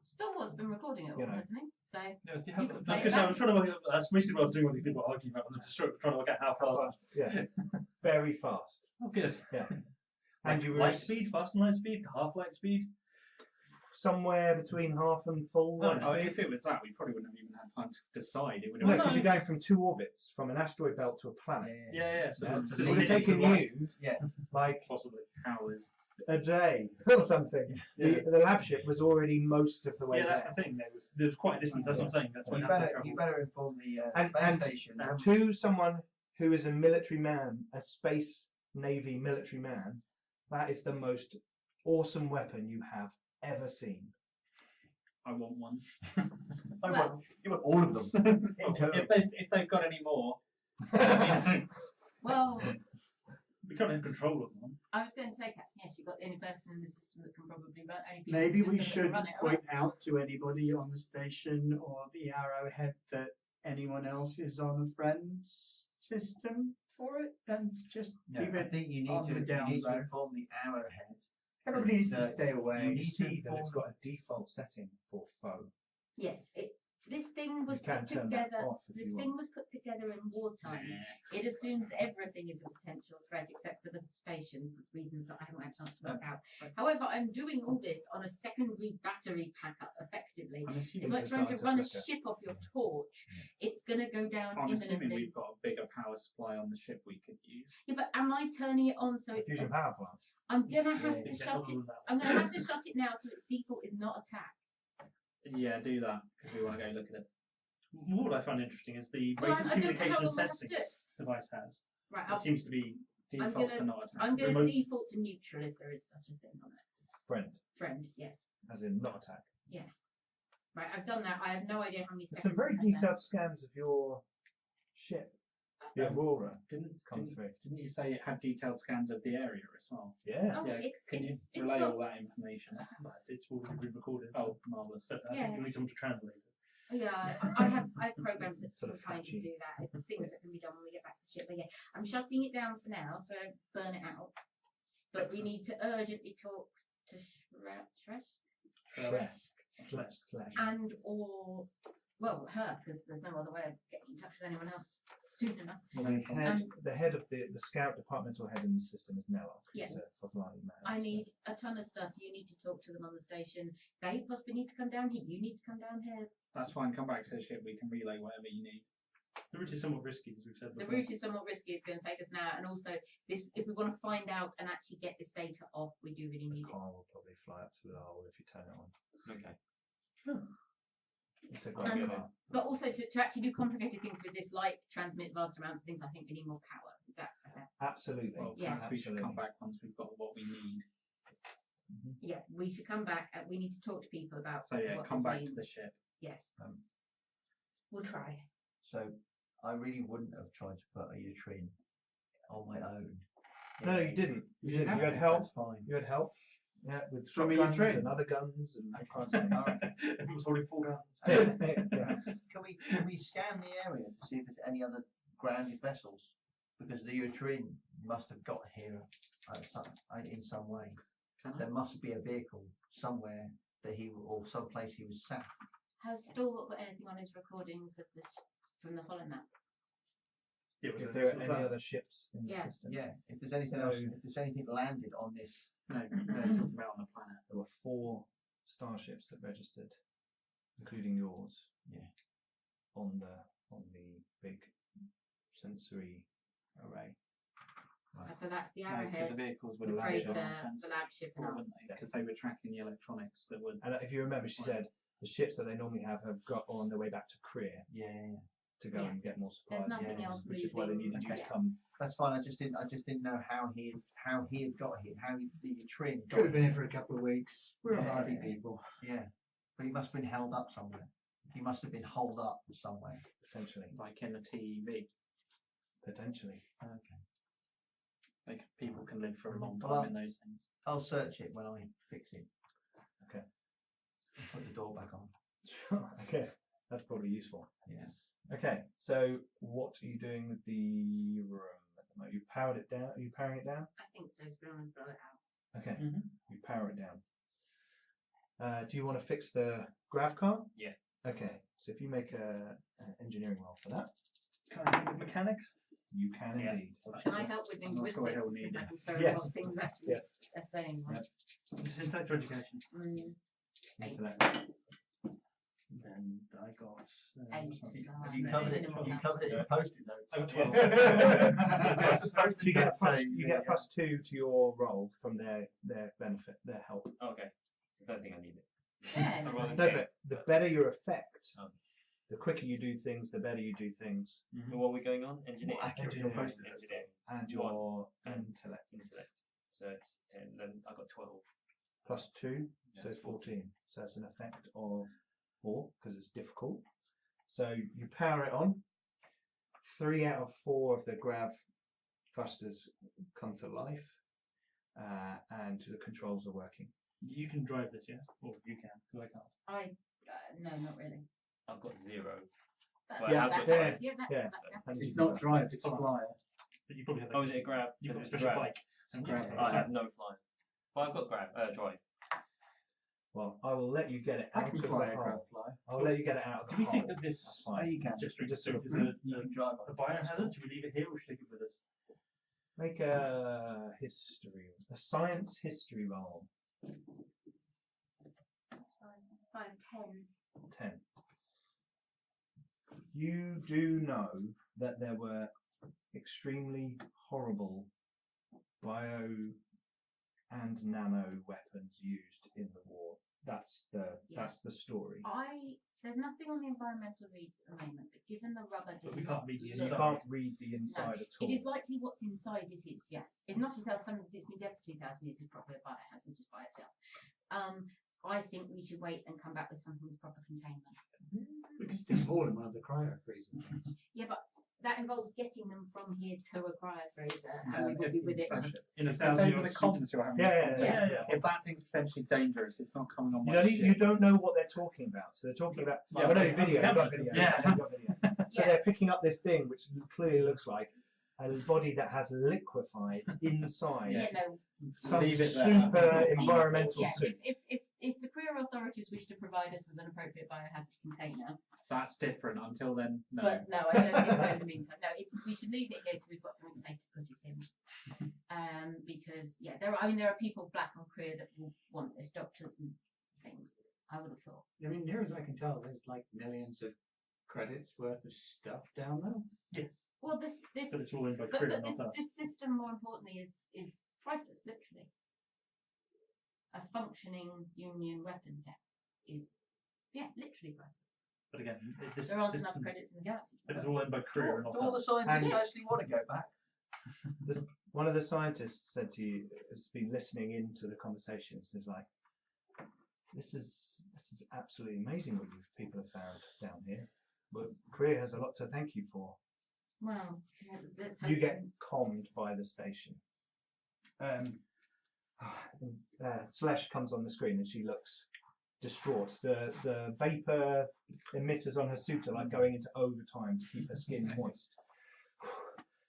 Stalwart's been recording it all, You know. hasn't he? So Yeah, do you You have, can I was play going to say, I that. was trying to work out, that's basically what I was doing when these people were arguing about the destroyer, trying to work out how fast. Yeah, very fast. Oh, good. Yeah. Like And you were light speed, fast and light speed, half light speed. somewhere between half and full light Oh, speed. if it was that, we probably wouldn't have even had time to decide. It would No, have because been. you're going from 2 orbits, from an asteroid belt to a planet. Yeah. So Yeah. it's It lead would have into taken light. you Yeah. like possibly. Hours. a day or something. Yeah. The lab ship was already most of the way Yeah, that's there. the thing. There was quite a distance. That's what I'm saying. That's what You had to better, travel. you better inform the And- space and- station. To someone who is a military man, a space navy military man, that is the most awesome weapon you have ever seen. I want one. I Well- want, you want all of them. In turn. If they've got any more, well, We can't have control of them. I was going to say, Captain, yes, you've got the only person in the system that can probably run. Only people in Maybe the we system that can should run it. point Us. out to anybody on the station or the Arrowhead that anyone else is on a friend's system for it, and just No, keep I it. think you need on to the down low. inform the Arrowhead. Everybody needs to No, stay away. you You need to see that it's inform got a default setting for foe. Yes, it This thing was You can put turn that together. off if This you thing want. was put together in wartime. It assumes everything is a potential threat except for the station, for reasons that I haven't had a chance to work out. However, I'm doing all this on a secondary battery pack-up, effectively. I'm assuming, It's like it's trying to starting to run a flicker. ship off your torch. It's going to go down I'm assuming imminently. we've got a bigger power supply on the ship we could use. Yeah, but am I turning it on so The it's? fusion power plant. I'm gonna have Yeah, to You shut get it. other than that. I'm gonna have to shut it now so its default is not attack. Yeah, do that because we want to go look at it. What I find interesting is the Well, rate of I don't know how communication long and we'll have to sensing do it. this device has. Right, It seems to be Default gonna- to not attack. I'm gonna remote- default to neutral if there is such a thing on it. Friend, Friend, yes. as in not attack. Right, I've done that. I have no idea how many There's seconds. some very I had there. detailed scans of your ship. The Aurora come Didn't through. you say it had detailed scans of the area as well? Yeah. Oh, Yeah, can you it's relay got- all that information? But it's already been recorded. Oh, marvellous. But I Yeah. think we need someone to translate it. Yeah, I have programs that Sort sort of of kind patchy. of do that. It's things that can be done when we get back to the ship. But yeah, I'm shutting it down for now so I don't burn it out. But we need to urgently talk to Shresh Slash. and or well her because there's no other way of getting in touch with anyone else soon enough. The head of the scout departmental head in the system is Nella. Yeah. Who's a Fothlani man. I need a ton of stuff. You need to talk to them on the station. They possibly need to come down here. You need to come down here. That's fine. Come back to the ship. We can relay whatever you need. The route is somewhat risky, as we've said The before. route is somewhat risky. It's going to take us now, and also this. If we want to find out and actually get this data off, we do really The need it. car will probably fly up to the hull if you turn it on. Okay. It's a great And- car. But also to actually do complicated things with this, like transmit vast amounts of things, I think we need more power. Is that fair? Absolutely. Well, Yeah. perhaps we should Absolutely. come back once we've got what we need. Yeah, we should come back. We need to talk to people about. So yeah, what come this back means. to the ship. Yes, Um, we'll try. So I really wouldn't have tried to put a Utrin on my own. No, you didn't. You didn't. You had That's help. fine. You had help. Yeah, with From a shotguns Utrin? and other guns and all kinds of things. Everyone's holding full guns. Yeah. Can we scan the area to see if there's any other grounded vessels? Because the Utrin must have got here in some way. Can I? There must be a vehicle somewhere that or someplace he was sat. Has Stalwart got anything on his recordings of this from the holonet? Yeah, was If it there are sort of any plan? other ships in the Yeah. system, Yeah, if there's anything So- else, if there's anything landed on this, No, they're talking about on the planet. there were 4 starships that registered, including yours. Yeah. On the big sensory array. And so that's the No, because arrowhead, the vehicles would the have landed freighter, on the sensors, lab ship, and wouldn't us. they? Because they were tracking the electronics that would. And if you remember, she said the ships that they normally have got on their way back to Crear yeah. to go Yeah. and get more supplies. There's nothing yeah, else Which is why they moving. needed you to Yeah. come. That's fine. I just didn't know how he had got here, the Utrin Could got have been here for a couple of weeks. We're Yeah. hardy people. Yeah, but he must have been held up somewhere. He must have been holed up somewhere. Potentially. Like in a TEV. Potentially. Okay. People can live for a long time Well, in those things. I'll search it when I fix it. Okay. Put the door back on. Okay. That's probably useful. Yeah. Okay. So what are you doing with the room at the moment? You powered it down? Are you powering it down? I think so. It's going to blow it out. Okay. Mhm. You power it down. Do you want to fix the grav car? Yeah. Okay. So if you make an engineering roll for that, Can I do with mechanics? you can Yeah. indeed. Can I help with I'm not linguistics? sure he'll Because need I it. can throw Yes. what things actually Yes. they're saying. Right? This is intellectual education. Mm, Eight. Intellect. And I got. Eight. sorry. So Have I'm you covered it? minimal You maths. covered it in post-it notes. I got 12. So you get +2 to your roll from their benefit, their help. Okay. So I don't think I need it. Yeah, I'd rather No, take- but the better your effect, Oh. the quicker you do things, the better you do things, And what are we going on? Engineering. More accurate your post-it Engineering. notes. Engineering. and your And intellect. Intellect. So it's 10. Then I got 12. +2, Yeah, so it's 14. So that's an effect of 4 because it's difficult. So you power it on. 3 out of 4 of the grav thrusters come to life, and the controls are working. You can drive this, yes? Or you can, because I can't. No, not really. I've got 0. That's, Well, I've got that's, yeah, that, yeah. that- It's not drive, it's flyer. But you probably have. Oh, is it a grab? You've got a Is it special grab? bike. And Grab. you can I have no flying. Well, I've got grab. Drive. Well, I will let you get it I out can of the fly a hole. grub fly. I will let you get it out of the Do we hole. think that this That's fine. you can. just Just sort of- is You can drive a on biohazard? Should we leave it here or should we take it with us? Make a science history roll. That's fine. 5, 10. 10. You do know that there were extremely horrible bio and nano weapons used in the war. That's the story. There's nothing on the environmental reads at the moment, but given the rubber does But we not can't read the You inside. can't read the inside at all. It is likely what's inside it is, yeah. If not itself, something that's been dead for 2,000 years is probably a biohazard just by itself. I think we should wait and come back with something with proper containment. We can stick them all in one of the cryo freezers. Yeah, but that involves getting them from here to a cryo freezer, and we will be with it. In a It's the same with the 1,000-year-old comms you're having. Yeah, this yeah, conversation. If that thing's potentially dangerous, it's not coming on You my you ship. don't know what they're talking about. So they're talking about. Yeah, Oh, no, but video. cameras, You've got video. yeah. You've got video. So Yeah. they're picking up this thing, which clearly looks like a body that has liquefied inside Yeah, no. some Leave it there. super environmental Yeah, suit. if the Crear authorities wish to provide us with an appropriate biohazard container, That's different. Until then, no. but no, I don't think so in the meantime. No, we should leave it here till we've got something safe to put it in. Because there are people black on Crear that will want this, doctors and things. I would have thought. I mean, near as I can tell, there's like millions of credits worth of stuff down there. Well, this But it's all in by but Crear, not us. this system, more importantly, is priceless. Literally, a functioning Union weapon tech is literally priceless. But again, this There aren't enough system, credits in the galaxy. but it's all owned by Crear, Do not all the us. scientists And- actually want to go back? One of the scientists said to you, has been listening into the conversations, is like, this is absolutely amazing what you people have found down here. But Crear has a lot to thank you for. Well, let's hope. You get calmed by the station. Slash comes on the screen and she looks distraught. The vapor emitters on her suit are like going into overtime to keep her skin moist.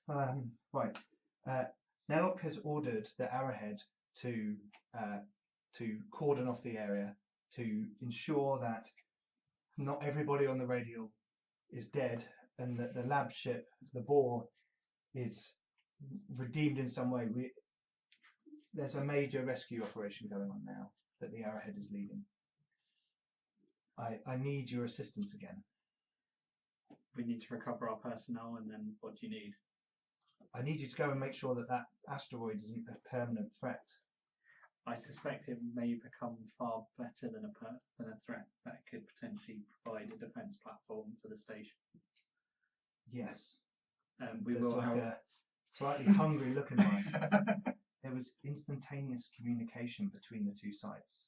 Right. Nelok has ordered the Arrowhead to cordon off the area to ensure that not everybody on the radial is dead and that the lab ship, the Boar, is redeemed in some way. There's a major rescue operation going on now that the Arrowhead is leading. I need your assistance again. We need to recover our personnel, and then what do you need? I need you to go and make sure that asteroid isn't a permanent threat. I suspect it may become far better than a threat that could potentially provide a defence platform for the station. Yes. We There's will like help. a slightly hungry looking one. There was instantaneous communication between the two sites.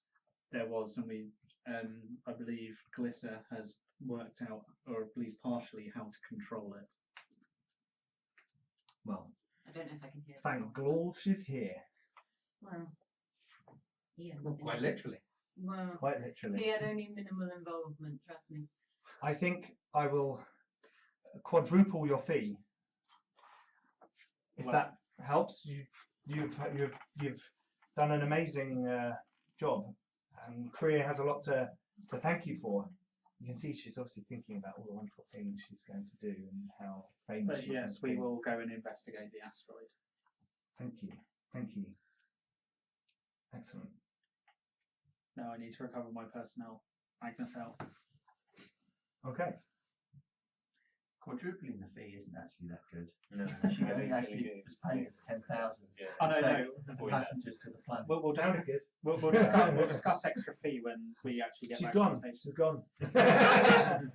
There was, and I believe Glissa has worked out, or at least partially, how to control it. Well, I don't know if I can hear. thank Glall she's here. Well, yeah. Well, quite literally. Well, Quite literally. he had only minimal involvement. Trust me. I think I will quadruple your fee. If Well- that helps, you've done an amazing job, and Crear has a lot to thank you for. You can see she's obviously thinking about all the wonderful things she's going to do and how famous But she's yes, going we to be. will go and investigate the asteroid. Thank you. Thank you. Excellent. Now I need to recover my personnel. Magnus out. Okay. Quadrupling the fee isn't actually that good. No, She only actually was paying us 10,000 Oh, no, to no. take the passengers to the planet. We'll Sounded good. we'll discuss extra fee when we actually get She's back gone. to the station. She's gone.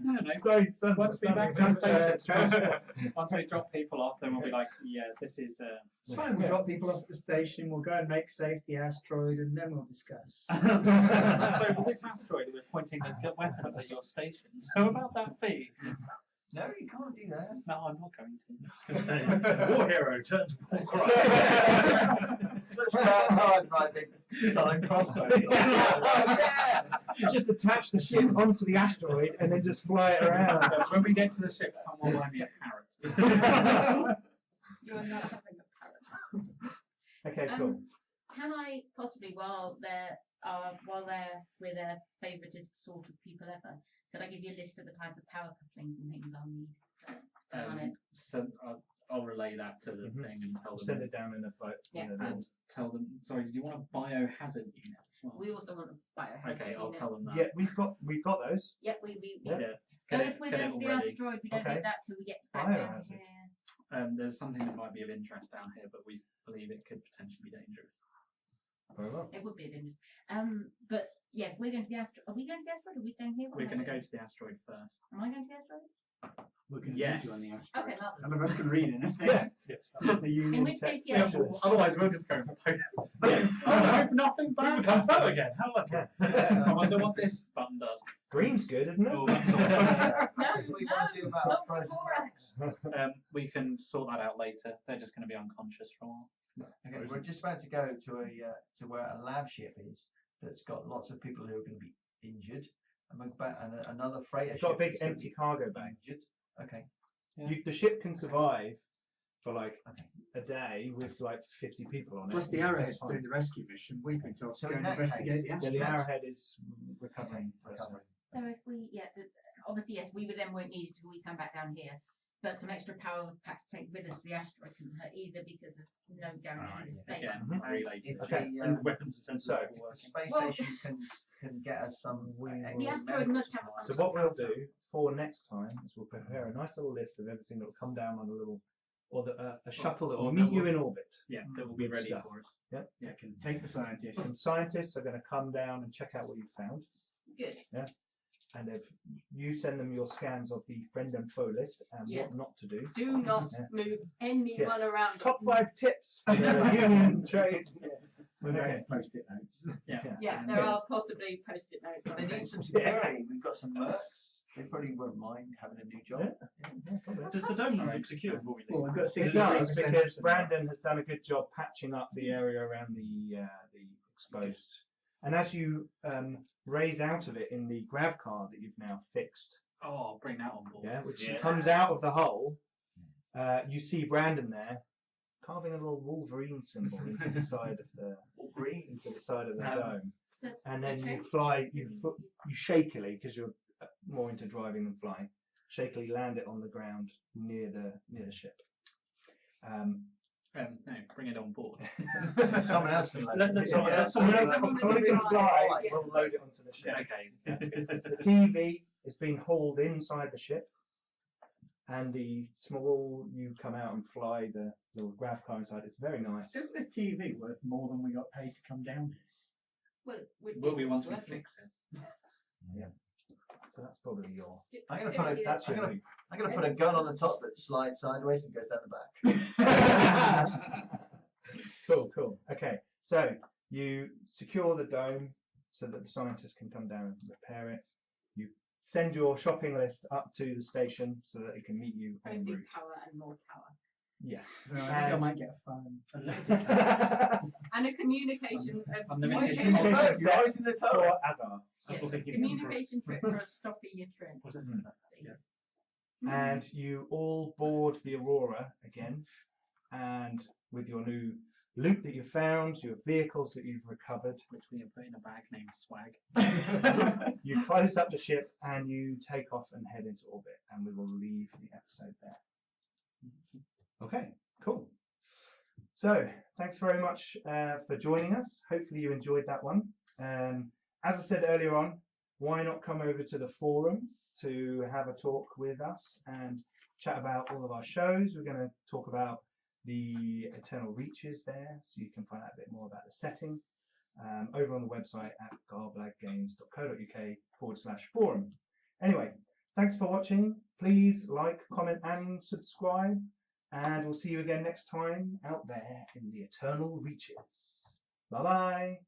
No, no. Sorry, son. Once we back to the station, once we drop people off, then we'll be like, yeah, this is. It's fine, we'll drop people off at the station, we'll go and make safe the asteroid, and then we'll discuss. So with this asteroid, we're pointing the weapons at your station. So about that fee. No, you can't do that. No, I'm not going to. I was going to say, war hero turns war cry. Let's go outside and write big skull and crossbones. You just attach the ship onto the asteroid and then just fly it around. When we get to the ship, someone buy me a parrot. You're not having a parrot. Okay, cool. Can I possibly, while they're while we're their favouriteest sort of people ever, could I give you a list of the type of power couplings and things I'll need to on it? So I'll relay that to the thing and tell them. Send it down in a boat. Yeah. And tell them. Sorry, do you want a biohazard unit as well? We also want a biohazard Okay, I'll unit. tell them that. Yeah, we've got those. Yep, we Yeah. So Get if we're get going to the ready. asteroid, we don't Okay. get that till we get back down Biohazard. here. There's something that might be of interest down here, but we believe it could potentially be dangerous. Very well. It would be of interest. But yeah, if we're going to the asteroid. Are we going to the asteroid? Or are we staying here? What We're am I going to go doing? to the asteroid first. Am I going to the asteroid? We're going to Yes. need you on the asteroid. Okay, None of us can read anything. Yeah. Yes. The Union In which Tech case, yeah. Specialist. Otherwise, we'll just go. I hope nothing We bad become foe happens. again. How lucky. I wonder what this button does. Green's good, isn't it? Oh, that's all. No, What do we want to do about not frozen before rocks? We can sort that out later. They're just going to be unconscious for a while. Okay, we're just about to go to where a lab ship is that's got lots of people who are going to be injured, and another freighter It's got a ship big that's gonna empty be cargo bay. injured. Okay. The ship can survive for like Okay. a day with like 50 people on it. Plus the That's Arrowhead's fine. doing the rescue mission. We've been told So to go in and that investigate the case- Yeah, asteroid. the Arrowhead is recovering. Recovering. So if we, obviously yes, we would then won't need it till we come back down here. But some extra power packs to take with us to the asteroid couldn't hurt either because there's no guarantee Alright, of staying. Again, Mhm. And related. if Okay. the, And weapons and So, sensors. if the space Well- station can get us some extra The asteroid medical must have a supplies. So what we'll do for next time is we'll prepare a nice little list of everything that will come down on a little, or a shuttle that will or meet that you will- in orbit. Yeah, that will be Good ready stuff. for us. Yeah, can take the scientists. Some scientists are going to come down and check out what you found. Good. And if you send them your scans of the friend and foe list and Yes. what not to do. Do not Yeah. move anyone around. Top 5 tips for the Union trade. We're going Okay. to post-it notes. Yeah, there are possibly post-it notes. But they on need there. some security. We've got some mercs. They probably won't mind having a new job. Does the dome look secure before we leave? Well, we've got It 63% does, because of Brandon them. has done a good job patching up the area around the exposed. And as you raise out of it in the grav car that you've now fixed, Oh, I'll bring that on board. yeah, which Yeah. comes out of the hole, you see Brandon there carving a little Wolverine symbol into the side of the dome. So, And then you okay. fly, you shakily, because you're more into driving than flying, shakily land it on the ground near the ship. No, bring it on board. Someone else can load Let it. someone else- Someone Someone else can can fly, fly, yeah. we'll load it onto the ship. Okay. The TV is being hauled inside the ship, and the small, you come out and fly the little grav car inside. It's very nice. Isn't this TV worth more than we got paid to come down here? Well, Will be once we worth it. fix it. So that's probably your. I'm gonna put a- Seriously, That's I'm your. gonna- I'm going to put a gun on the top that slides sideways and goes down the back. Cool. Okay, so you secure the dome so that the scientists can come down and repair it. You send your shopping list up to the station so that it can meet you en Posting route. power and more power. Yes. I think I And- might get a phone. And a communication Unlimited trip. communication You're always in the For turret. Azar. Yes, People thinking communication trip for a stopping your trip. Was it? Yes. And you all board the Aurora again, and with your new loot that you found, your vehicles that you've recovered, Which we have put in a bag named Swag. you close up the ship and you take off and head into orbit, and we will leave the episode there. Okay, cool. So, thanks very much for joining us. Hopefully you enjoyed that one. As I said earlier on, why not come over to the forum to have a talk with us and chat about all of our shows. We're going to talk about the Eternal Reaches there, so you can find out a bit more about the setting over on the website at garblaggames.co.uk/forum. Anyway, thanks for watching. Please like, comment and subscribe, and we'll see you again next time out there in the Eternal Reaches. Bye bye.